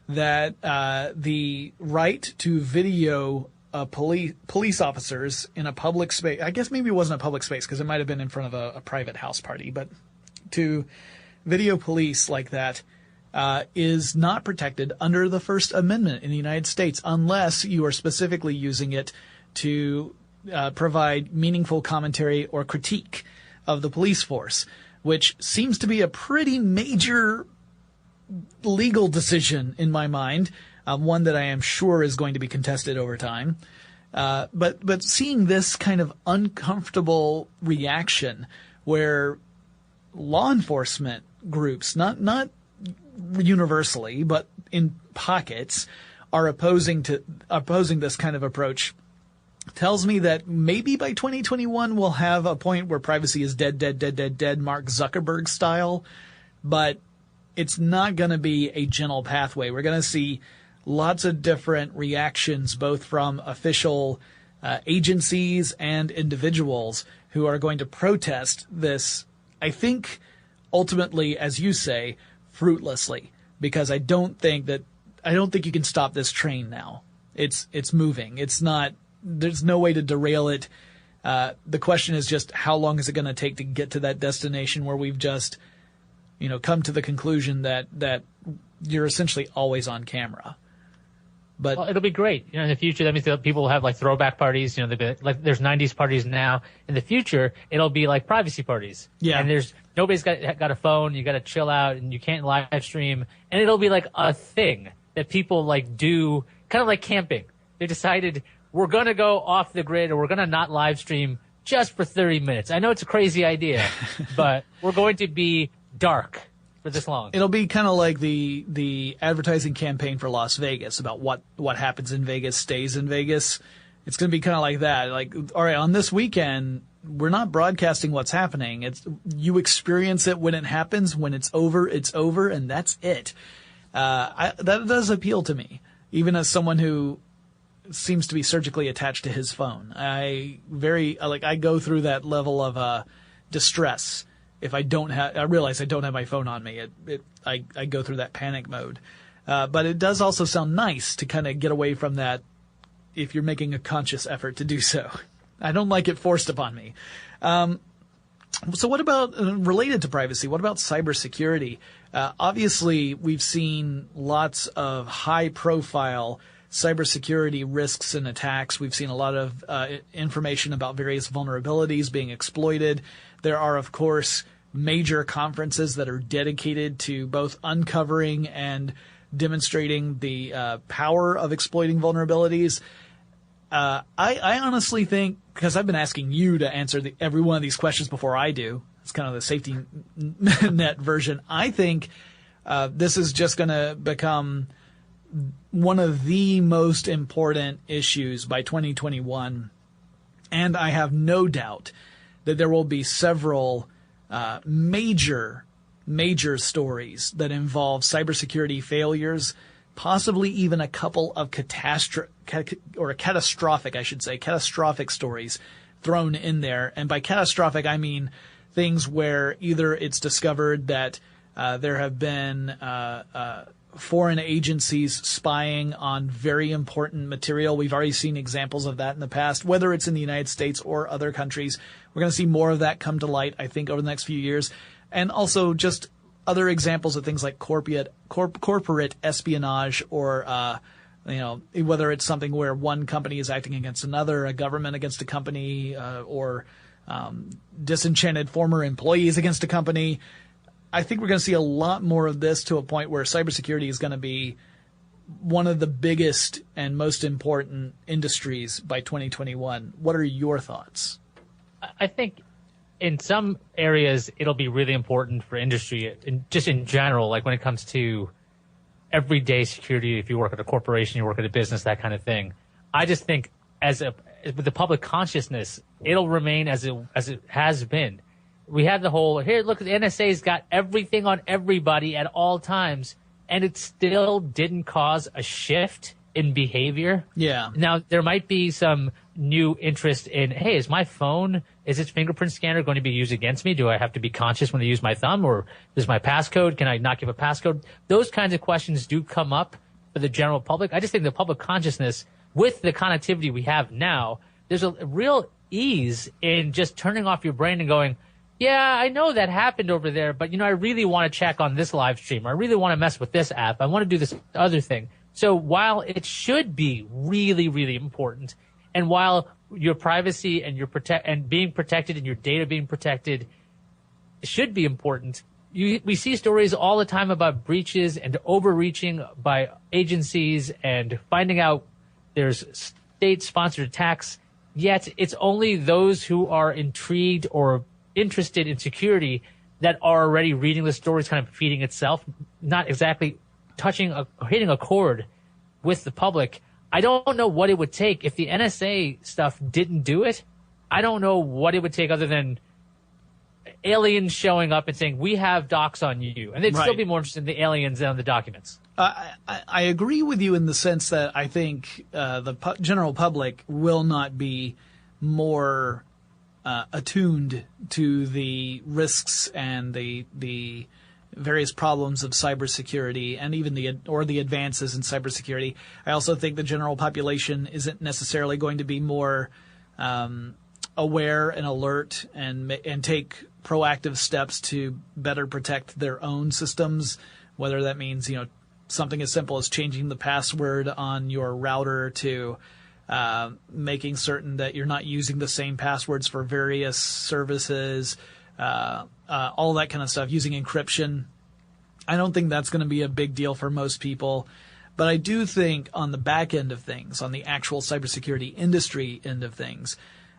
Speaker 3: that the right to video police officers in a public space, I guess maybe it wasn't a public space because it might have been in front of a private house party, but to video police like that is not protected under the First Amendment in the United States unless you are specifically using it to provide meaningful commentary or critique of the police force, which seems to be a pretty major legal decision in my mind. One that I am sure is going to be contested over time. But seeing this kind of uncomfortable reaction where law enforcement groups, not universally, but in pockets, are opposing this kind of approach, tells me that maybe by 2021 we'll have a point where privacy is dead, Mark Zuckerberg style, but it's not going to be a gentle pathway. We're going to see lots of different reactions, both from official agencies and individuals who are going to protest this, I think, ultimately, as you say, fruitlessly, because I don't think you can stop this train now. It's moving. There's no way to derail it. The question is just how long is it going to take to get to that destination where we've just, come to the conclusion that you're essentially always on camera. But
Speaker 4: it'll be great. In the future, that means that people will have like throwback parties. They'll be like there's 90s parties now. In the future, it'll be like privacy parties.
Speaker 3: Yeah.
Speaker 4: And nobody's got a phone. You got to chill out and you can't live stream. And it'll be like a thing that people like do, kind of like camping. They decided we're going to go off the grid or we're going to not live stream just for 30 minutes. I know it's a crazy idea, but we're going to be dark for this long.
Speaker 3: It'll be kind of like the advertising campaign for Las Vegas about what happens in Vegas stays in Vegas. It's going to be kind of like that. Like, all right, on this weekend, we're not broadcasting what's happening. You experience it when it happens. When it's over, and that's it. That does appeal to me, even as someone who seems to be surgically attached to his phone. I go through that level of distress if I realize I don't have my phone on me. I go through that panic mode. But it does also sound nice to kind of get away from that if you're making a conscious effort to do so. I don't like it forced upon me. So what about, related to privacy, what about cybersecurity? Obviously, we've seen lots of high-profile cybersecurity risks and attacks. We've seen a lot of information about various vulnerabilities being exploited. There are, of course, major conferences that are dedicated to both uncovering and demonstrating the power of exploiting vulnerabilities. I honestly think, because I've been asking you to answer every one of these questions before I do, it's kind of the safety net version. I think this is just going to become one of the most important issues by 2021. And I have no doubt that there will be several major stories that involve cybersecurity failures, possibly even a couple of catastrophic stories thrown in there. And by catastrophic, I mean things where either it's discovered that there have been foreign agencies spying on very important material. We've already seen examples of that in the past, whether it's in the United States or other countries. We're going to see more of that come to light, I think, over the next few years. And also just other examples of things like corporate espionage, or whether it's something where one company is acting against another, a government against a company, or disenchanted former employees against a company. I think we're going to see a lot more of this, to a point where cybersecurity is going to be one of the biggest and most important industries by 2021. What are your thoughts?
Speaker 4: I think in some areas it'll be really important for industry, just in general, like when it comes to everyday security. If you work at a corporation, you work at a business, that kind of thing. I just think with the public consciousness, it'll remain as it has been. We had the whole, here, look, the NSA's got everything on everybody at all times, and it still didn't cause a shift in behavior.
Speaker 3: Yeah.
Speaker 4: Now, there might be some new interest in, hey, is its fingerprint scanner going to be used against me? Do I have to be conscious when I use my thumb? Or is my passcode, can I not give a passcode? Those kinds of questions do come up for the general public. I just think the public consciousness, with the connectivity we have now, there's a real ease in just turning off your brain and going, yeah, I know that happened over there, but I really want to check on this live stream. I really want to mess with this app. I want to do this other thing. So while it should be really, really important, and while your privacy and being protected and your data being protected should be important, we see stories all the time about breaches and overreaching by agencies and finding out there's state-sponsored attacks. Yet it's only those who are intrigued or interested in security that are already reading the stories, kind of feeding itself, not exactly hitting a chord with the public. I don't know what it would take if the NSA stuff didn't do it. I don't know what it would take other than aliens showing up and saying, we have docs on you. And they'd still be more interested in the aliens than on the documents.
Speaker 3: I agree with you in the sense that I think the general public will not be more attuned to the risks and the various problems of cybersecurity, and even the advances in cybersecurity. I also think the general population isn't necessarily going to be more aware and alert and take proactive steps to better protect their own systems, whether that means something as simple as changing the password on your router to making certain that you're not using the same passwords for various services, all that kind of stuff, using encryption. I don't think that's going to be a big deal for most people. But I do think on the back end of things, on the actual cybersecurity industry end of things,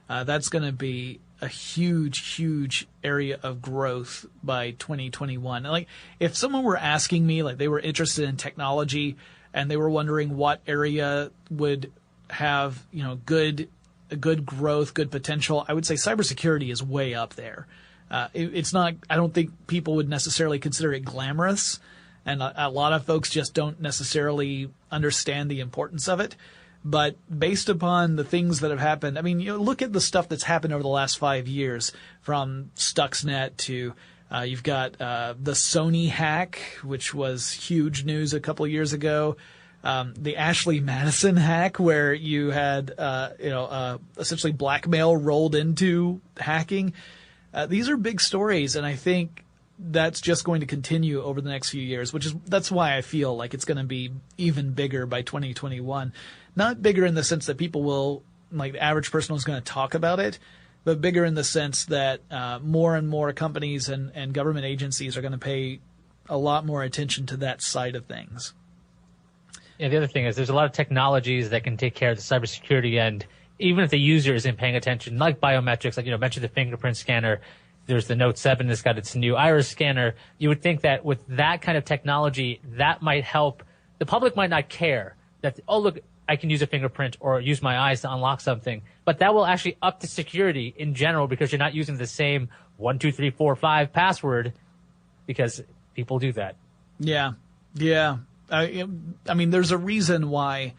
Speaker 3: that's going to be a huge, huge area of growth by 2021. And if someone were asking me, they were interested in technology and they were wondering what area would have, good growth, good potential, I would say cybersecurity is way up there. It's not, I don't think people would necessarily consider it glamorous, and a lot of folks just don't necessarily understand the importance of it. But based upon the things that have happened, look at the stuff that's happened over the last 5 years, from Stuxnet to you've got the Sony hack, which was huge news a couple of years ago. The Ashley Madison hack, where you had essentially blackmail rolled into hacking. These are big stories, and I think that's just going to continue over the next few years, that's why I feel like it's going to be even bigger by 2021. Not bigger in the sense that people will, the average person is going to talk about it, but bigger in the sense that more and more companies and government agencies are going to pay a lot more attention to that side of things.
Speaker 4: Yeah, the other thing is there's a lot of technologies that can take care of the cybersecurity end, even if the user isn't paying attention, like biometrics, like, mentioned the fingerprint scanner. There's the Note 7 that's got its new iris scanner. You would think that with that kind of technology, that might help. The public might not care that, oh, look, I can use a fingerprint or use my eyes to unlock something. But that will actually up the security in general because you're not using the same 1, 2, 3, 4, 5 password because people do that.
Speaker 3: Yeah. I mean, there's a reason why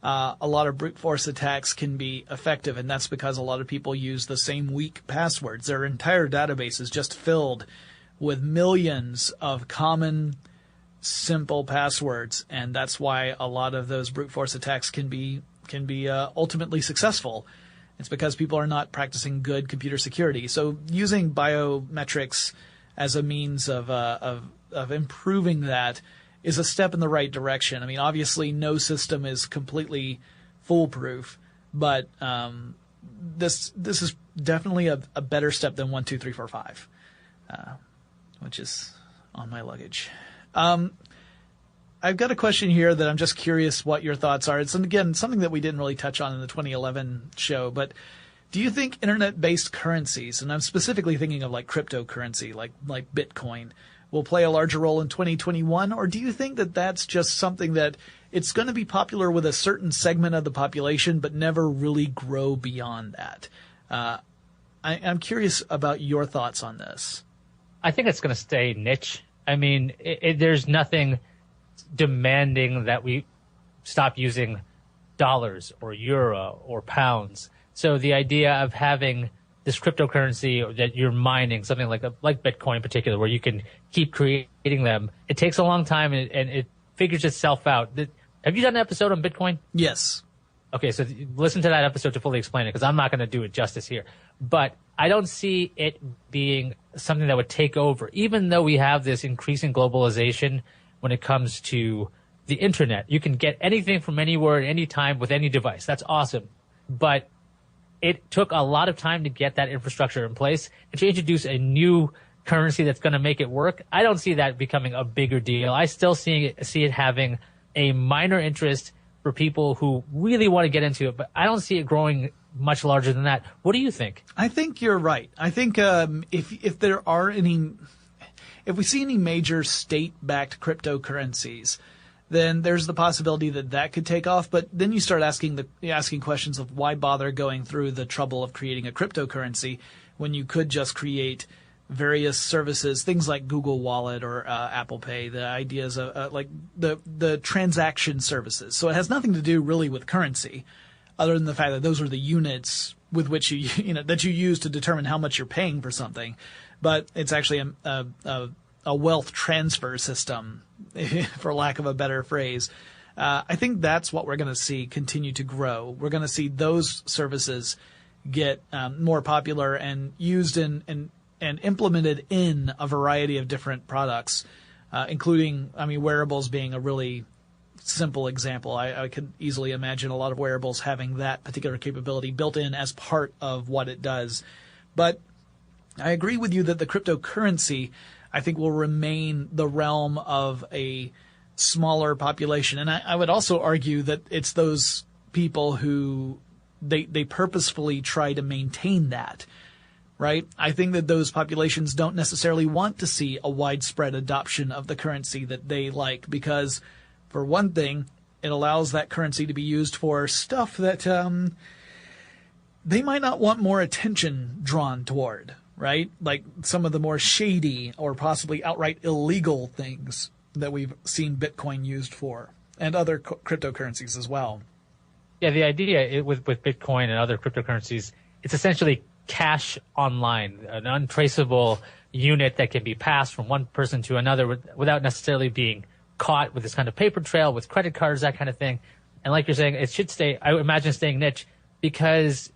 Speaker 3: a lot of brute force attacks can be effective, and that's because a lot of people use the same weak passwords. Their entire database is just filled with millions of common, simple passwords, and that's why a lot of those brute force attacks can be ultimately successful. It's because people are not practicing good computer security. So using biometrics as a means of improving that is a step in the right direction. I mean, obviously, no system is completely foolproof, but this is definitely a better step than 1, 2, 3, 4, 5, which is on my luggage. I've got a question here that I'm just curious what your thoughts are. It's, again, something that we didn't really touch on in the 2011 show, but do you think internet-based currencies, and I'm specifically thinking of like cryptocurrency, like Bitcoin, will play a larger role in 2021? Or do you think that that's just something that it's going to be popular with a certain segment of the population, but never really grow beyond that? I'm curious about your thoughts on this.
Speaker 4: I think it's going to stay niche. I mean, there's nothing demanding that we stop using dollars or euro or pounds. So the idea of having this cryptocurrency that you're mining, something like Bitcoin in particular, where you can keep creating them, it takes a long time and it figures itself out. Have you done an episode on Bitcoin?
Speaker 3: Yes.
Speaker 4: Okay, so listen to that episode to fully explain it, because I'm not going to do it justice here. But I don't see it being something that would take over, even though we have this increasing globalization when it comes to the internet. You can get anything from anywhere at any time with any device. That's awesome. But it took a lot of time to get that infrastructure in place and to introduce a new currency that's going to make it work. I don't see that becoming a bigger deal. I still see it having a minor interest for people who really want to get into it, but I don't see it growing much larger than that. What do you think?
Speaker 3: I think you're right. I think if we see any major state-backed cryptocurrencies, then there's the possibility that could take off. But then you start asking questions of why bother going through the trouble of creating a cryptocurrency when you could just create various services, things like Google Wallet or Apple Pay, the ideas of like the transaction services. So it has nothing to do really with currency, other than the fact that those are the units with which that you use to determine how much you're paying for something. But it's actually a wealth transfer system, for lack of a better phrase. I think that's what we're going to see continue to grow. We're going to see those services get more popular and used and implemented in a variety of different products, including, wearables being a really simple example. I could easily imagine a lot of wearables having that particular capability built in as part of what it does. But I agree with you that the cryptocurrency, I think, will remain the realm of a smaller population. And I would also argue that it's those people who they purposefully try to maintain that, right? I think that those populations don't necessarily want to see a widespread adoption of the currency that they like, because for one thing, it allows that currency to be used for stuff that they might not want more attention drawn toward, right? Like some of the more shady or possibly outright illegal things that we've seen Bitcoin used for, and other cryptocurrencies as well.
Speaker 4: Yeah, the idea with Bitcoin and other cryptocurrencies, it's essentially cash online, an untraceable unit that can be passed from one person to another without necessarily being caught with this kind of paper trail with credit cards, that kind of thing. And like you're saying, it should stay, I would imagine, staying niche, because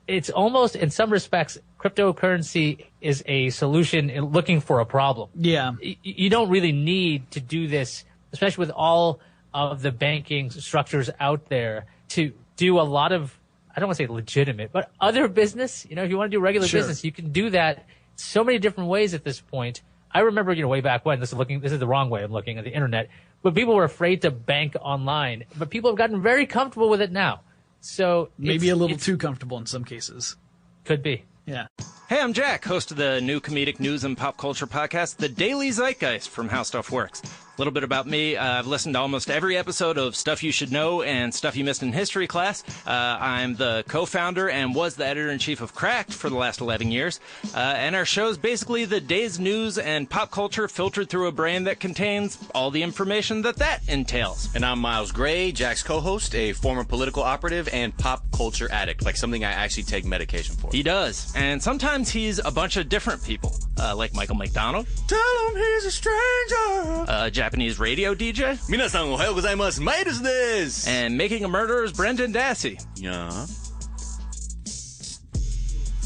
Speaker 4: it's almost, in some respects, cryptocurrency is a solution in looking for a problem.
Speaker 3: Yeah.
Speaker 4: You don't really need to do this, especially with all of the banking structures out there, to do a lot of I don't want to say legitimate, but other business. If you want to do regular business, you can do that so many different ways at this point. I remember, way back when, this is the wrong way of looking at the internet, but people were afraid to bank online, but people have gotten very comfortable with it now. So
Speaker 3: maybe a little too comfortable in some cases.
Speaker 4: Could be.
Speaker 3: Yeah.
Speaker 6: Hey, I'm Jack, host of the new comedic news and pop culture podcast, The Daily Zeitgeist from How Stuff Works. A little bit about me. I've listened to almost every episode of Stuff You Should Know and Stuff You Missed in History Class. I'm the co-founder and was the editor-in-chief of Cracked for the last 11 years. And our show is basically the day's news and pop culture filtered through a brain that contains all the information that entails.
Speaker 7: And I'm Miles Gray, Jack's co-host, a former political operative and pop culture addict, like something I actually take medication for.
Speaker 6: He does. And sometimes he's a bunch of different people, like Michael McDonald.
Speaker 7: Tell him he's a stranger.
Speaker 6: Japanese radio DJ.
Speaker 7: 皆さんおはようございます。マイルスです。
Speaker 6: And Making a Murderer's Brendan Dassey.
Speaker 7: Yeah.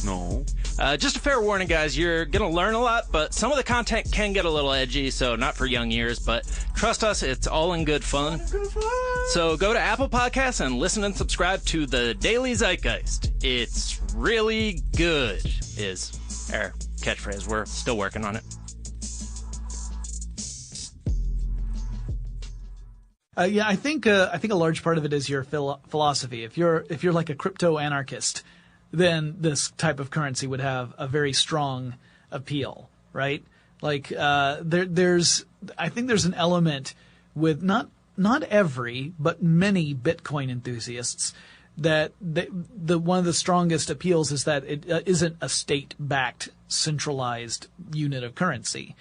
Speaker 7: No.
Speaker 6: Just a fair warning, guys, you're going to learn a lot, but some of the content can get a little edgy, so not for young ears, but trust us, it's all in good fun. So go to Apple Podcasts and listen and subscribe to The Daily Zeitgeist. It's really good, is our catchphrase. We're still working on it.
Speaker 3: Yeah, I think a large part of it is your philosophy. If you're like a crypto anarchist, then this type of currency would have a very strong appeal, right? Like I think there's an element with not every, but many Bitcoin enthusiasts that the one of the strongest appeals is that it isn't a state-backed centralized unit of currency.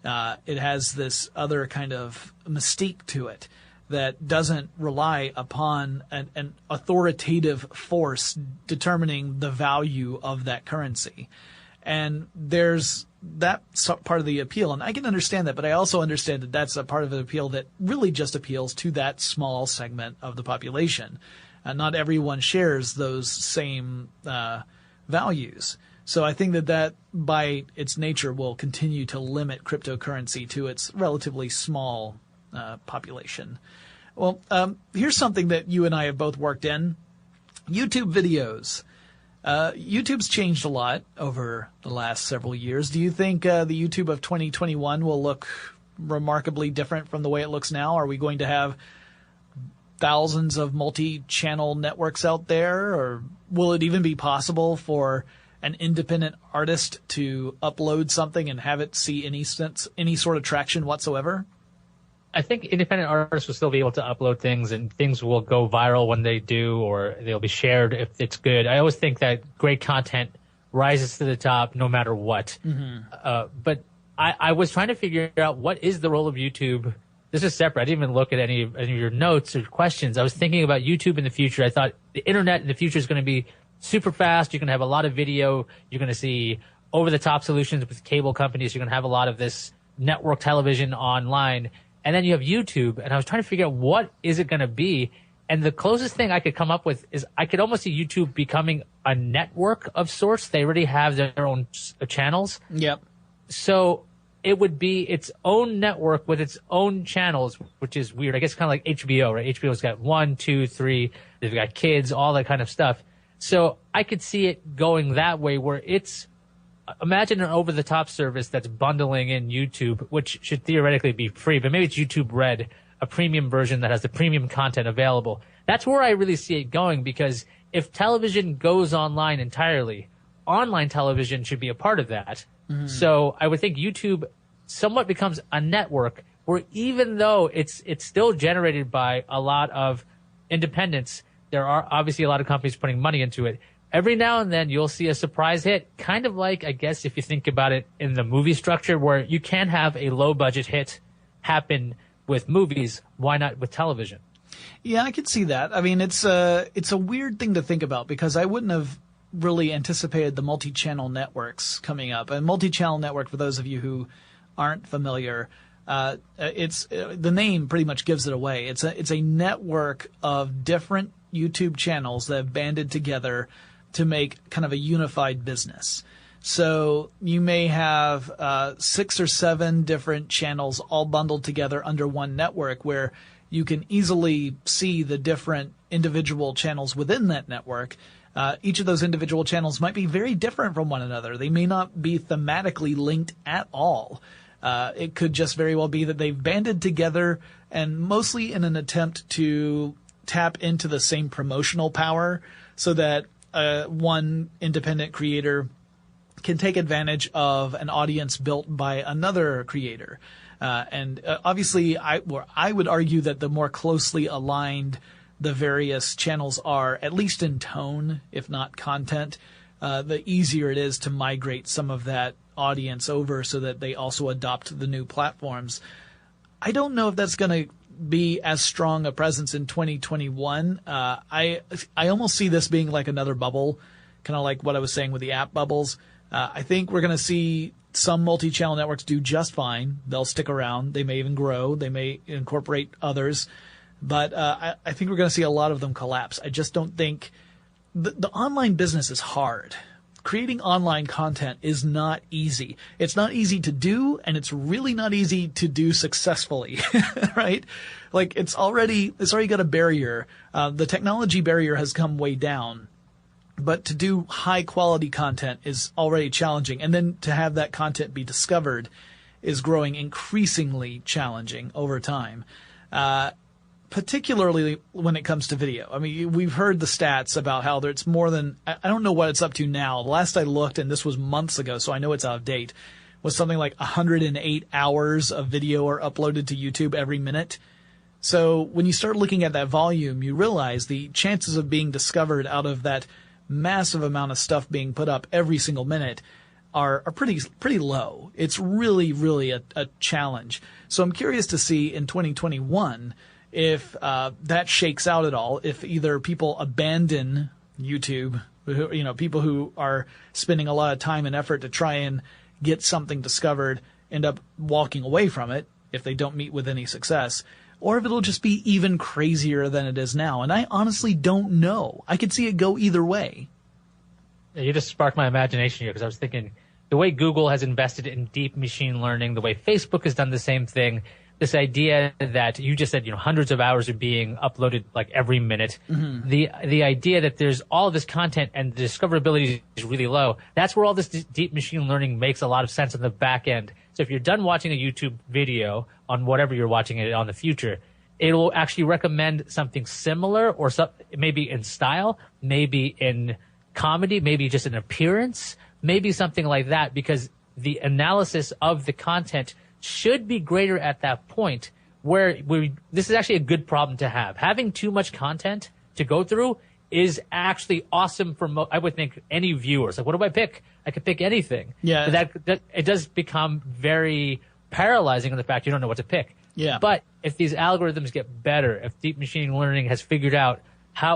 Speaker 3: It has this other kind of mystique to it that doesn't rely upon an authoritative force determining the value of that currency. And there's that part of the appeal, and I can understand that, but I also understand that that's a part of the appeal that really just appeals to that small segment of the population. Not everyone shares those same values. So I think that by its nature will continue to limit cryptocurrency to its relatively small population. Well, here's something that you and I have both worked in. YouTube videos. YouTube's changed a lot over the last several years. Do you think the YouTube of 2021 will look remarkably different from the way it looks now? Are we going to have thousands of multi-channel networks out there? Or will it even be possible for an independent artist to upload something and have it see any sort of traction whatsoever?
Speaker 4: I think independent artists will still be able to upload things, and things will go viral when they do, or they'll be shared if it's good. I always think that great content rises to the top no matter what. Mm-hmm. But I was trying to figure out what is the role of YouTube. This is separate. I didn't even look at any of your notes or questions. I was thinking about YouTube in the future. I thought the internet in the future is going to be super fast. You're going to have a lot of video. You're going to see over-the-top solutions with cable companies. You're going to have a lot of this network television online. And then you have YouTube, and I was trying to figure out what is it going to be. And the closest thing I could come up with is I could almost see YouTube becoming a network of sorts. They already have their own channels.
Speaker 3: Yep.
Speaker 4: So it would be its own network with its own channels, which is weird. I guess kind of like HBO, right? HBO's got 1, 2, 3. They've got kids, all that kind of stuff. So I could see it going that way where it's imagine an over-the-top service that's bundling in YouTube, which should theoretically be free, but maybe it's YouTube Red, a premium version that has the premium content available. That's where I really see it going, because if television goes online entirely, online television should be a part of that. Mm-hmm. So I would think YouTube somewhat becomes a network where even though it's still generated by a lot of independents, there are obviously a lot of companies putting money into it. Every now and then you'll see a surprise hit, kind of like, I guess, if you think about it in the movie structure, where you can have a low-budget hit happen with movies. Why not with television?
Speaker 3: Yeah, I could see that. I mean, it's a weird thing to think about, because I wouldn't have really anticipated the multi-channel networks coming up. A multi-channel network, for those of you who aren't familiar, it's the name pretty much gives it away. It's a network of different YouTube channels that have banded together to make kind of a unified business. So you may have 6 or 7 different channels all bundled together under one network, where you can easily see the different individual channels within that network, each of those individual channels might be very different from one another. They may not be thematically linked at all. It could just very well be that they've banded together and mostly in an attempt to tap into the same promotional power so that one independent creator can take advantage of an audience built by another creator. And obviously, I would argue that the more closely aligned the various channels are, at least in tone, if not content, the easier it is to migrate some of that audience over so that they also adopt the new platforms. I don't know if that's going to be as strong a presence in 2021. I almost see this being like another bubble, kind of like what I was saying with the app bubbles. I think we're going to see some multi-channel networks do just fine. They'll stick around. They may even grow. They may incorporate others. But I think we're going to see a lot of them collapse. I just don't think the online business is hard. Creating online content is not easy. It's not easy to do, and it's really not easy to do successfully, right? Like it's already got a barrier. The technology barrier has come way down. But to do high quality content is already challenging. And then to have that content be discovered is growing increasingly challenging over time. Particularly when it comes to video. I mean, we've heard the stats about how it's more than, I don't know what it's up to now. The last I looked, and this was months ago, so I know it's out of date, was something like 108 hours of video are uploaded to YouTube every minute. So when you start looking at that volume, you realize the chances of being discovered out of that massive amount of stuff being put up every single minute are pretty low. It's really, really a challenge. So I'm curious to see in 2021 if that shakes out at all, if either people abandon YouTube, people who are spending a lot of time and effort to try and get something discovered end up walking away from it if they don't meet with any success, or if it'll just be even crazier than it is now. And I honestly don't know. I could see it go either way.
Speaker 4: You just sparked my imagination here because I was thinking the way Google has invested in deep machine learning, the way Facebook has done the same thing, this idea that you just said, hundreds of hours are being uploaded like every minute. Mm-hmm. The idea that there's all this content and the discoverability is really low. That's where all this deep machine learning makes a lot of sense on the back end. So if you're done watching a YouTube video on whatever you're watching it on the future, it will actually recommend something similar or maybe in style, maybe in comedy, maybe just an appearance, maybe something like that, because the analysis of the content should be greater at that point where this is actually a good problem to have. Having too much content to go through is actually awesome for, I would think, any viewers. Like, what do I pick? I could pick anything. Yeah. But that it does become very paralyzing in the fact you don't know what to pick.
Speaker 3: Yeah.
Speaker 4: But if these algorithms get better, if deep machine learning has figured out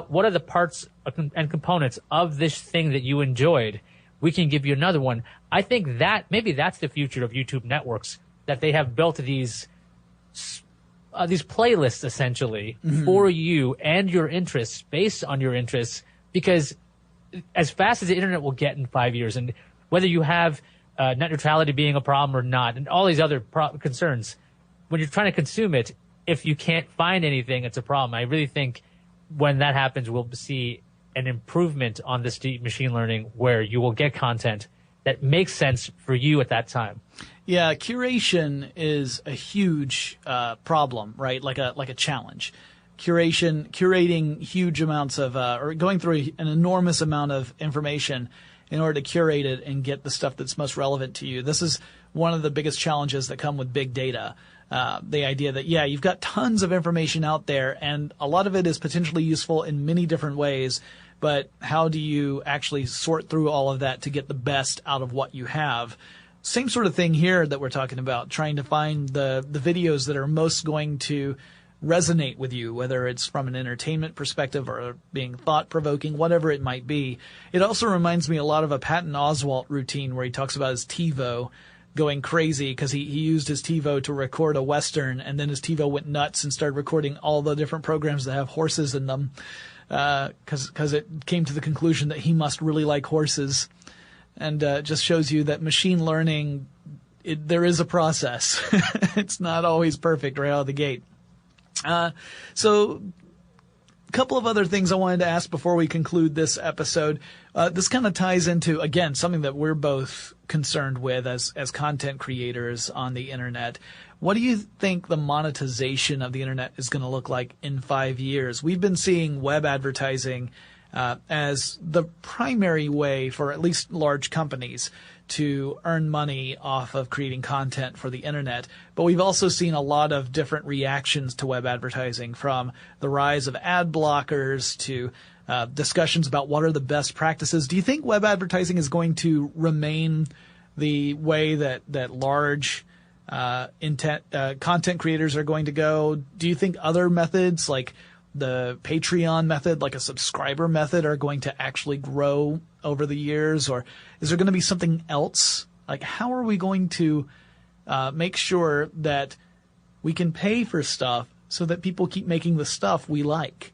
Speaker 4: what are the parts and components of this thing that you enjoyed, we can give you another one. I think that maybe that's the future of YouTube networks, that they have built these playlists essentially for you and your interests, based on your interests, because as fast as the internet will get in 5 years, and whether you have net neutrality being a problem or not, and all these other concerns, when you're trying to consume it, if you can't find anything, it's a problem. I really think when that happens, we'll see an improvement on this deep machine learning where you will get content that makes sense for you at that time.
Speaker 3: Yeah, curation is a huge problem, right? Like a challenge. Curating huge amounts of, or going through an enormous amount of information in order to curate it and get the stuff that's most relevant to you. This is one of the biggest challenges that come with big data. The idea that, you've got tons of information out there and a lot of it is potentially useful in many different ways, but how do you actually sort through all of that to get the best out of what you have? Same sort of thing here that we're talking about, trying to find the videos that are most going to resonate with you, whether it's from an entertainment perspective or being thought-provoking, whatever it might be. It also reminds me a lot of a Patton Oswalt routine where he talks about his TiVo going crazy because he used his TiVo to record a Western, and then his TiVo went nuts and started recording all the different programs that have horses in them because it came to the conclusion that he must really like horses. And just shows you that machine learning, there is a process. It's not always perfect right out of the gate. So couple of other things I wanted to ask before we conclude this episode. This kind of ties into, again, something that we're both concerned with as content creators on the internet. What do you think the monetization of the internet is going to look like in 5 years? We've been seeing web advertising as the primary way for at least large companies to earn money off of creating content for the internet. But we've also seen a lot of different reactions to web advertising, from the rise of ad blockers to discussions about what are the best practices. Do you think web advertising is going to remain the way that large content creators are going to go? Do you think other methods like the Patreon method, like a subscriber method, are going to actually grow over the years? Or is there going to be something else? Like, how are we going to make sure that we can pay for stuff so that people keep making the stuff we like?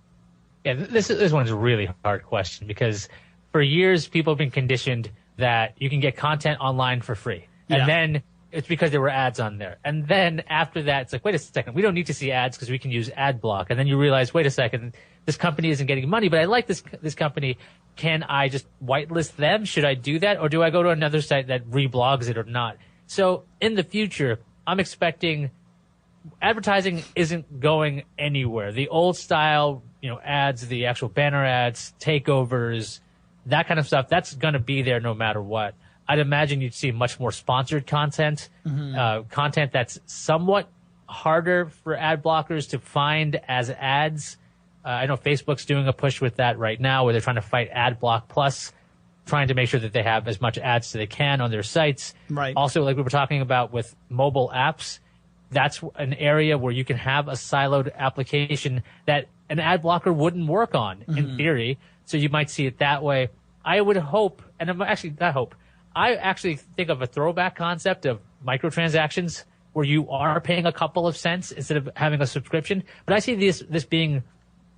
Speaker 4: Yeah, this one's a really hard question, because for years people have been conditioned that you can get content online for free. And then it's because there were ads on there. And then after that, it's like, wait a second, we don't need to see ads because we can use ad block. And then you realize, wait a second, this company isn't getting money, but I like this company. Can I just whitelist them? Should I do that? Or do I go to another site that reblogs it or not? So in the future, I'm expecting advertising isn't going anywhere. The old style, ads, the actual banner ads, takeovers, that kind of stuff, that's going to be there no matter what. I'd imagine you'd see much more sponsored content, content that's somewhat harder for ad blockers to find as ads. I know Facebook's doing a push with that right now, where they're trying to fight Ad Block Plus, trying to make sure that they have as much ads as they can on their sites.
Speaker 3: Right.
Speaker 4: Also, like we were talking about with mobile apps, that's an area where you can have a siloed application that an ad blocker wouldn't work on in theory. So you might see it that way. I would hope, and I'm actually not hope, I actually think of a throwback concept of microtransactions where you are paying a couple of cents instead of having a subscription. But I see this being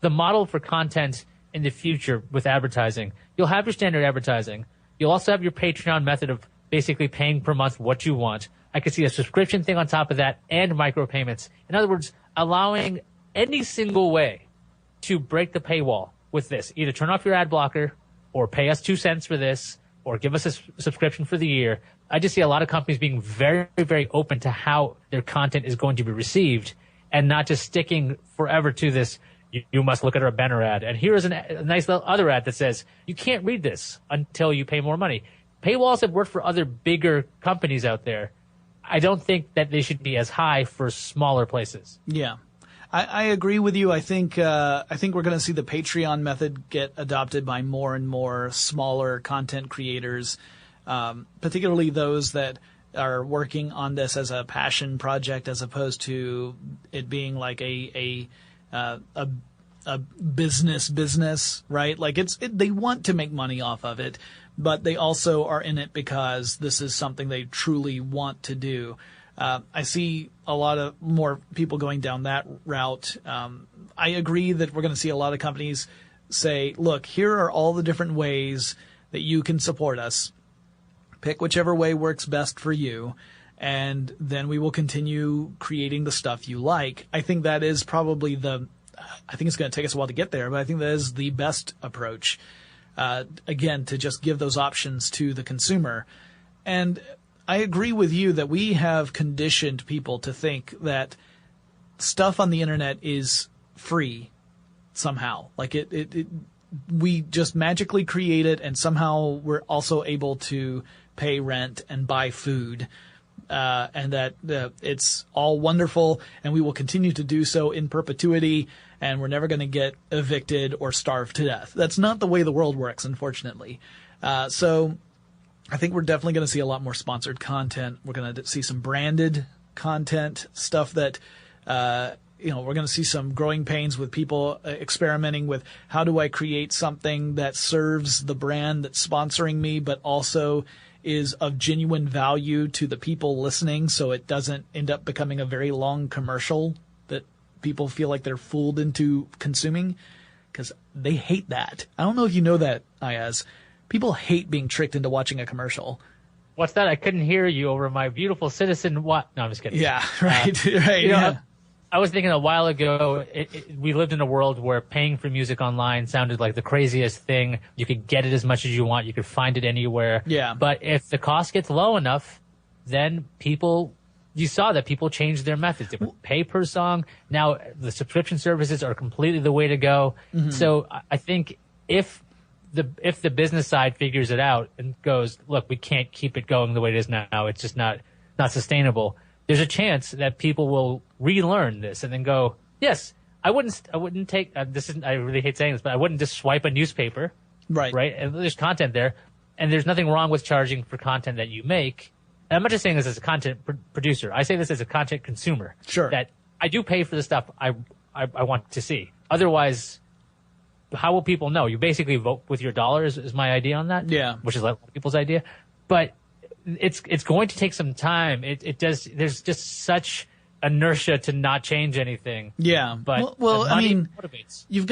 Speaker 4: the model for content in the future with advertising. You'll have your standard advertising. You'll also have your Patreon method of basically paying per month what you want. I could see a subscription thing on top of that and micropayments. In other words, allowing any single way to break the paywall with this. Either turn off your ad blocker or pay us 2 cents for this, or give us a subscription for the year. I just see a lot of companies being very, very open to how their content is going to be received, and not just sticking forever to this, you must look at our banner ad. And here is a nice little other ad that says, you can't read this until you pay more money. Paywalls have worked for other bigger companies out there. I don't think that they should be as high for smaller places.
Speaker 3: Yeah. I agree with you. I think we're going to see the Patreon method get adopted by more and more smaller content creators, particularly those that are working on this as a passion project, as opposed to it being like a business, right? Like they want to make money off of it, but they also are in it because this is something they truly want to do. I see a lot of more people going down that route. I agree that we're going to see a lot of companies say, look, here are all the different ways that you can support us. Pick whichever way works best for you, and then we will continue creating the stuff you like. I think that is probably I think it's going to take us a while to get there, but I think that is the best approach. Again, to just give those options to the consumer. And I agree with you that we have conditioned people to think that stuff on the internet is free somehow. Like we just magically create it, and somehow we're also able to pay rent and buy food, and that it's all wonderful, and we will continue to do so in perpetuity, and we're never going to get evicted or starve to death. That's not the way the world works, unfortunately. So I think we're definitely going to see a lot more sponsored content. We're going to see some branded content, stuff that, we're going to see some growing pains with people experimenting with how do I create something that serves the brand that's sponsoring me, but also is of genuine value to the people listening, so it doesn't end up becoming a very long commercial that people feel like they're fooled into consuming, because they hate that. I don't know if you know that, Ayaz. People hate being tricked into watching a commercial.
Speaker 4: What's that? I couldn't hear you over my beautiful citizen. What? No, I'm just kidding.
Speaker 3: Yeah, right. Right.
Speaker 4: I was thinking a while ago, we lived in a world where paying for music online sounded like the craziest thing. You could get it as much as you want. You could find it anywhere.
Speaker 3: Yeah.
Speaker 4: But if the cost gets low enough, then you saw that people changed their methods. They would pay per song. Now the subscription services are completely the way to go. Mm-hmm. So I think if the business side figures it out and goes, look, we can't keep it going the way it is now. It's just not sustainable. There's a chance that people will relearn this and then go, yes, I wouldn't take I really hate saying this, but I wouldn't just swipe a newspaper. Right. And there's content there, and there's nothing wrong with charging for content that you make. And I'm not just saying this as a content producer. I say this as a content consumer.
Speaker 3: Sure.
Speaker 4: That I do pay for the stuff I want to see. Otherwise, how will people know? You basically vote with your dollars is my idea on that.
Speaker 3: Yeah.
Speaker 4: Which is a lot of people's idea. But it's going to take some time. There's just such inertia to not change anything.
Speaker 3: Yeah.
Speaker 4: But
Speaker 3: well, I mean,
Speaker 4: motivates.
Speaker 3: you've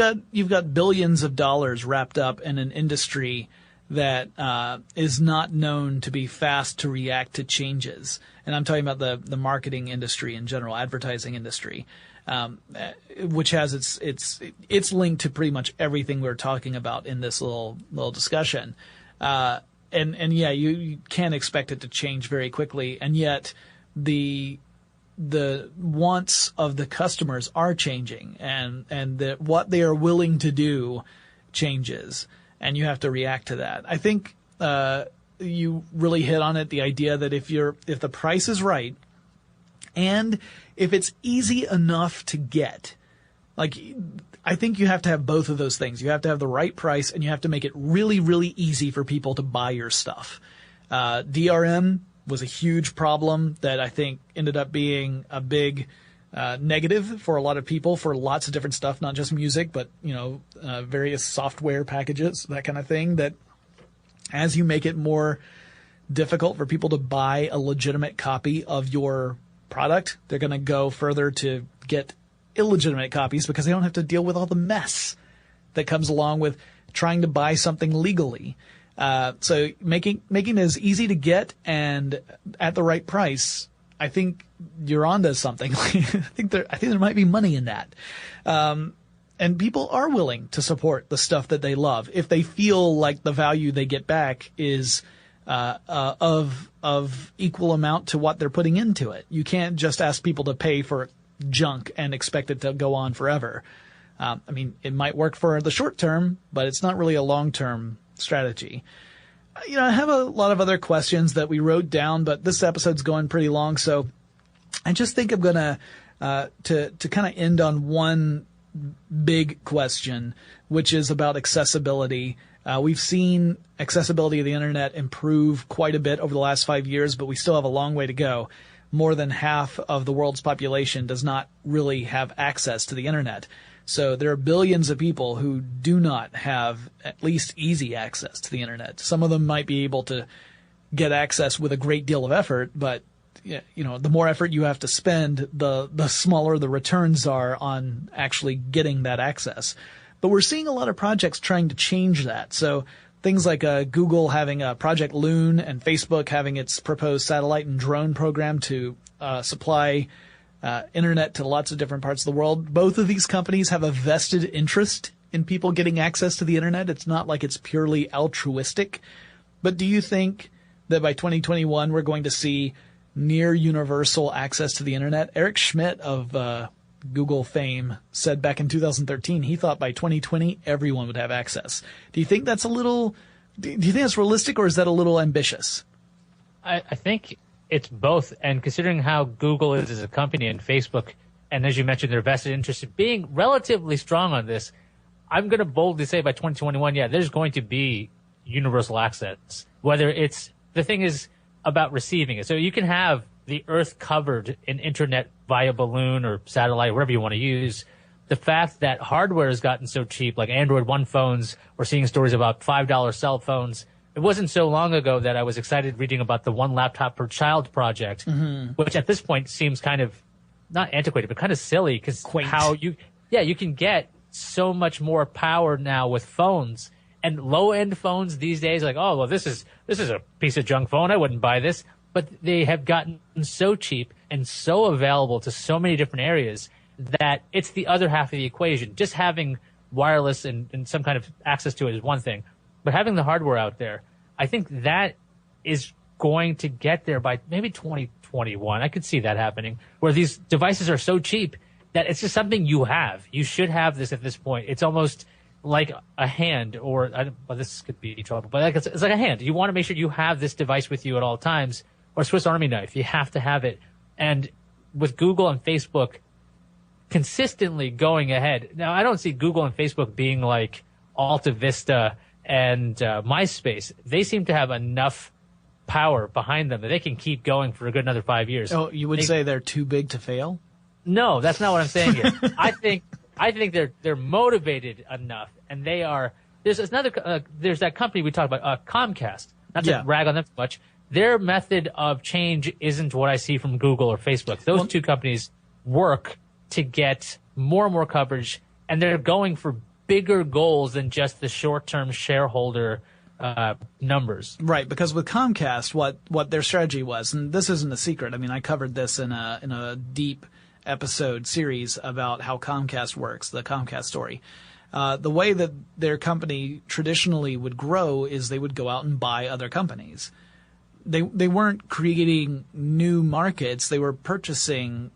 Speaker 3: got billions of dollars wrapped up in an industry that is not known to be fast to react to changes. And I'm talking about the marketing industry in general, advertising industry, which has it's linked to pretty much everything we're talking about in this little discussion. And yeah, you can't expect it to change very quickly, and yet the wants of the customers are changing, and what they are willing to do changes, and you have to react to that. I think you really hit on it, the idea that if the price is right, and if it's easy enough to get, like, I think you have to have both of those things. You have to have the right price, and you have to make it really, really easy for people to buy your stuff. DRM was a huge problem that I think ended up being a big negative for a lot of people for lots of different stuff, not just music, but various software packages, that kind of thing. That as you make it more difficult for people to buy a legitimate copy of your product, they're going to go further to get illegitimate copies because they don't have to deal with all the mess that comes along with trying to buy something legally. So making it as easy to get and at the right price, I think you're onto something. I think there might be money in that. And people are willing to support the stuff that they love if they feel like the value they get back is of equal amount to what they're putting into it. You can't just ask people to pay for junk and expect it to go on forever. I mean, it might work for the short term, but it's not really a long-term strategy. I have a lot of other questions that we wrote down, but this episode's going pretty long, so I just think I'm gonna to kind of end on one big question, which is about accessibility. We've seen accessibility of the internet improve quite a bit over the last 5 years, but we still have a long way to go. More than half of the world's population does not really have access to the internet. So there are billions of people who do not have at least easy access to the internet. Some of them might be able to get access with a great deal of effort, but the more effort you have to spend, the smaller the returns are on actually getting that access. But we're seeing a lot of projects trying to change that. So things like Google having a Project Loon and Facebook having its proposed satellite and drone program to supply internet to lots of different parts of the world. Both of these companies have a vested interest in people getting access to the internet. It's not like it's purely altruistic. But do you think that by 2021 we're going to see near universal access to the internet? Eric Schmidt of Google fame said back in 2013 he thought by 2020 everyone would have access. Do you think that's do you think that's realistic, or is that a little ambitious?
Speaker 4: I think it's both. And considering how Google is as a company and Facebook, and as you mentioned, their vested interest in being relatively strong on this, I'm going to boldly say by 2021, yeah, there's going to be universal access. Whether it's, the thing is about receiving it. So you can have the Earth covered in internet via balloon or satellite, whatever you want to use. The fact that hardware has gotten so cheap, like Android One phones, we're seeing stories about $5 cell phones. It wasn't so long ago that I was excited reading about the one laptop per child project, which at this point seems kind of not antiquated, but kind of silly because how you can get so much more power now with phones, and low end phones these days. Like, oh, well, this is a piece of junk phone. I wouldn't buy this, but they have gotten so cheap and so available to so many different areas that it's the other half of the equation. Just having wireless and some kind of access to it is one thing, but having the hardware out there, I think that is going to get there by maybe 2021. I could see that happening, where these devices are so cheap that it's just something you have. You should have this at this point. It's almost like a hand, or well, this could be trouble, but like it's like a hand. You want to make sure you have this device with you at all times, or a Swiss Army knife. You have to have it. And with Google and Facebook consistently going ahead, now I don't see Google and Facebook being like Alta Vista and MySpace. They seem to have enough power behind them that they can keep going for a good another 5 years.
Speaker 3: Oh, you would say they're too big to fail?
Speaker 4: No, that's not what I'm saying here. I think they're motivated enough, and they are. There's that company we talked about, Comcast. Not to rag on them too much. Their method of change isn't what I see from Google or Facebook. Those two companies work to get more and more coverage, and they're going for bigger goals than just the short-term shareholder numbers.
Speaker 3: Right, because with Comcast, what their strategy was, and this isn't a secret. I mean, I covered this in a deep episode series about how Comcast works, the Comcast story. The way that their company traditionally would grow is they would go out and buy other companies. They weren't creating new markets. They were purchasing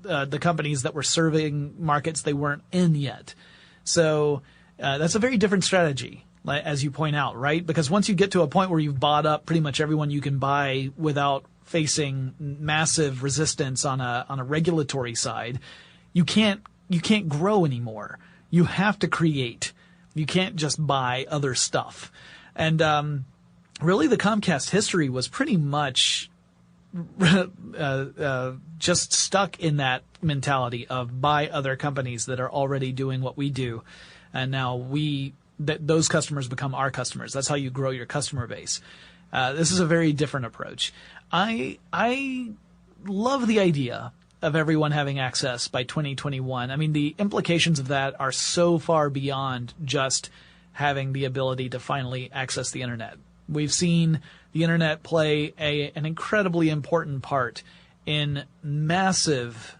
Speaker 3: the companies that were serving markets they weren't in yet. So that's a very different strategy, as you point out, right? Because once you get to a point where you've bought up pretty much everyone you can buy without facing massive resistance on a regulatory side, you can't grow anymore. You have to create. You can't just buy other stuff. And really, the Comcast history was pretty much just stuck in that mentality of buy other companies that are already doing what we do, and now those customers become our customers. That's how you grow your customer base. This is a very different approach. I love the idea of everyone having access by 2021. I mean, the implications of that are so far beyond just having the ability to finally access the internet. We've seen the internet play an incredibly important part in massive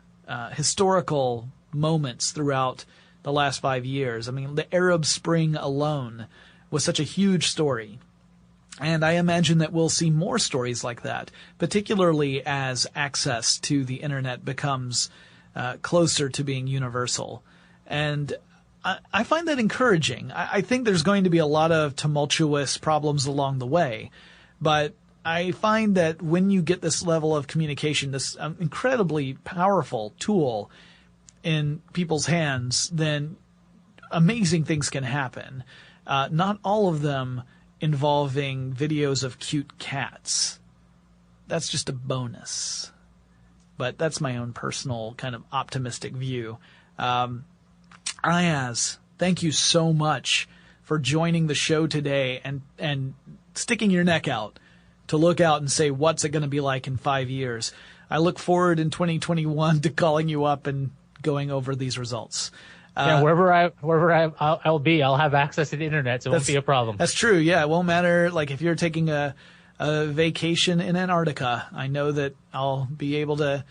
Speaker 3: historical moments throughout the last 5 years. I mean, the Arab Spring alone was such a huge story. And I imagine that we'll see more stories like that, particularly as access to the internet becomes closer to being universal. And I find that encouraging. I think there's going to be a lot of tumultuous problems along the way, but I find that when you get this level of communication, this incredibly powerful tool in people's hands, then amazing things can happen. Not all of them involving videos of cute cats. That's just a bonus. But that's my own personal kind of optimistic view. Ayaz, thank you so much for joining the show today and sticking your neck out to look out and say, what's it going to be like in 5 years? I look forward in 2021 to calling you up and going over these results.
Speaker 4: Wherever I'll be, I'll have access to the internet, so it won't be a problem.
Speaker 3: That's true. Yeah, it won't matter. Like if you're taking a vacation in Antarctica, I know that I'll be able to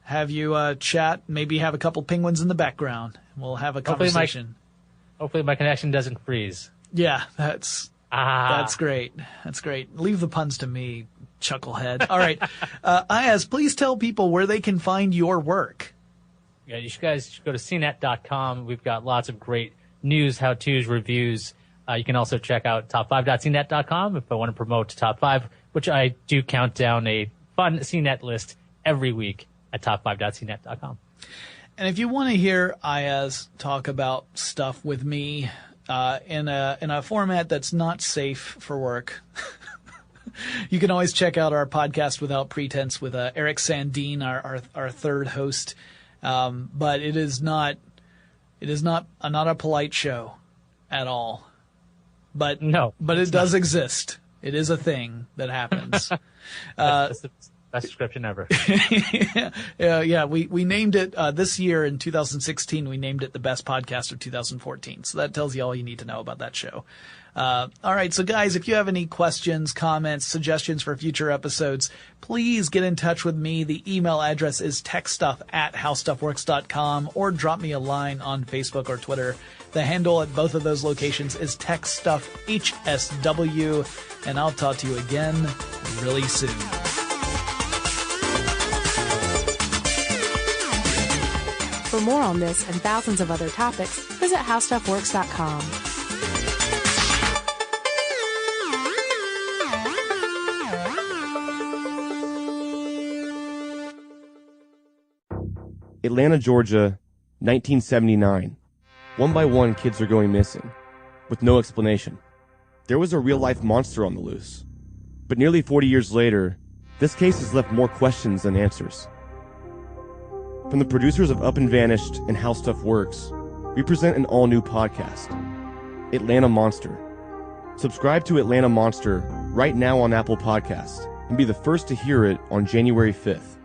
Speaker 3: have you chat, maybe have a couple penguins in the background. We'll have a conversation.
Speaker 4: Hopefully my connection doesn't freeze.
Speaker 3: Yeah, that's great. That's great. Leave the puns to me, chucklehead. All right. Ayaz, please tell people where they can find your work.
Speaker 4: Yeah, you guys should go to cnet.com. We've got lots of great news, how-tos, reviews. You can also check out top5.cnet.com if I want to promote Top 5, which I do count down a fun CNET list every week at top5.cnet.com.
Speaker 3: And if you want to hear Ayaz talk about stuff with me in a format that's not safe for work, you can always check out our podcast Without Pretense with Eric Sandine, our third host. But it is not a polite show at all. But
Speaker 4: no,
Speaker 3: but it does exist. It is a thing that happens.
Speaker 4: Best description ever.
Speaker 3: Yeah. We named it this year in 2016. We named it the best podcast of 2014. So that tells you all you need to know about that show. All right. So guys, if you have any questions, comments, suggestions for future episodes, please get in touch with me. The email address is techstuff@howstuffworks.com, or drop me a line on Facebook or Twitter. The handle at both of those locations is TechStuffHSW, and I'll talk to you again really soon.
Speaker 2: For more on this and thousands of other topics, visit howstuffworks.com.
Speaker 8: Atlanta, Georgia, 1979. One by one, kids are going missing, with no explanation. There was a real-life monster on the loose. But nearly 40 years later, this case has left more questions than answers. From the producers of Up and Vanished and How Stuff Works, we present an all-new podcast, Atlanta Monster. Subscribe to Atlanta Monster right now on Apple Podcasts and be the first to hear it on January 5th.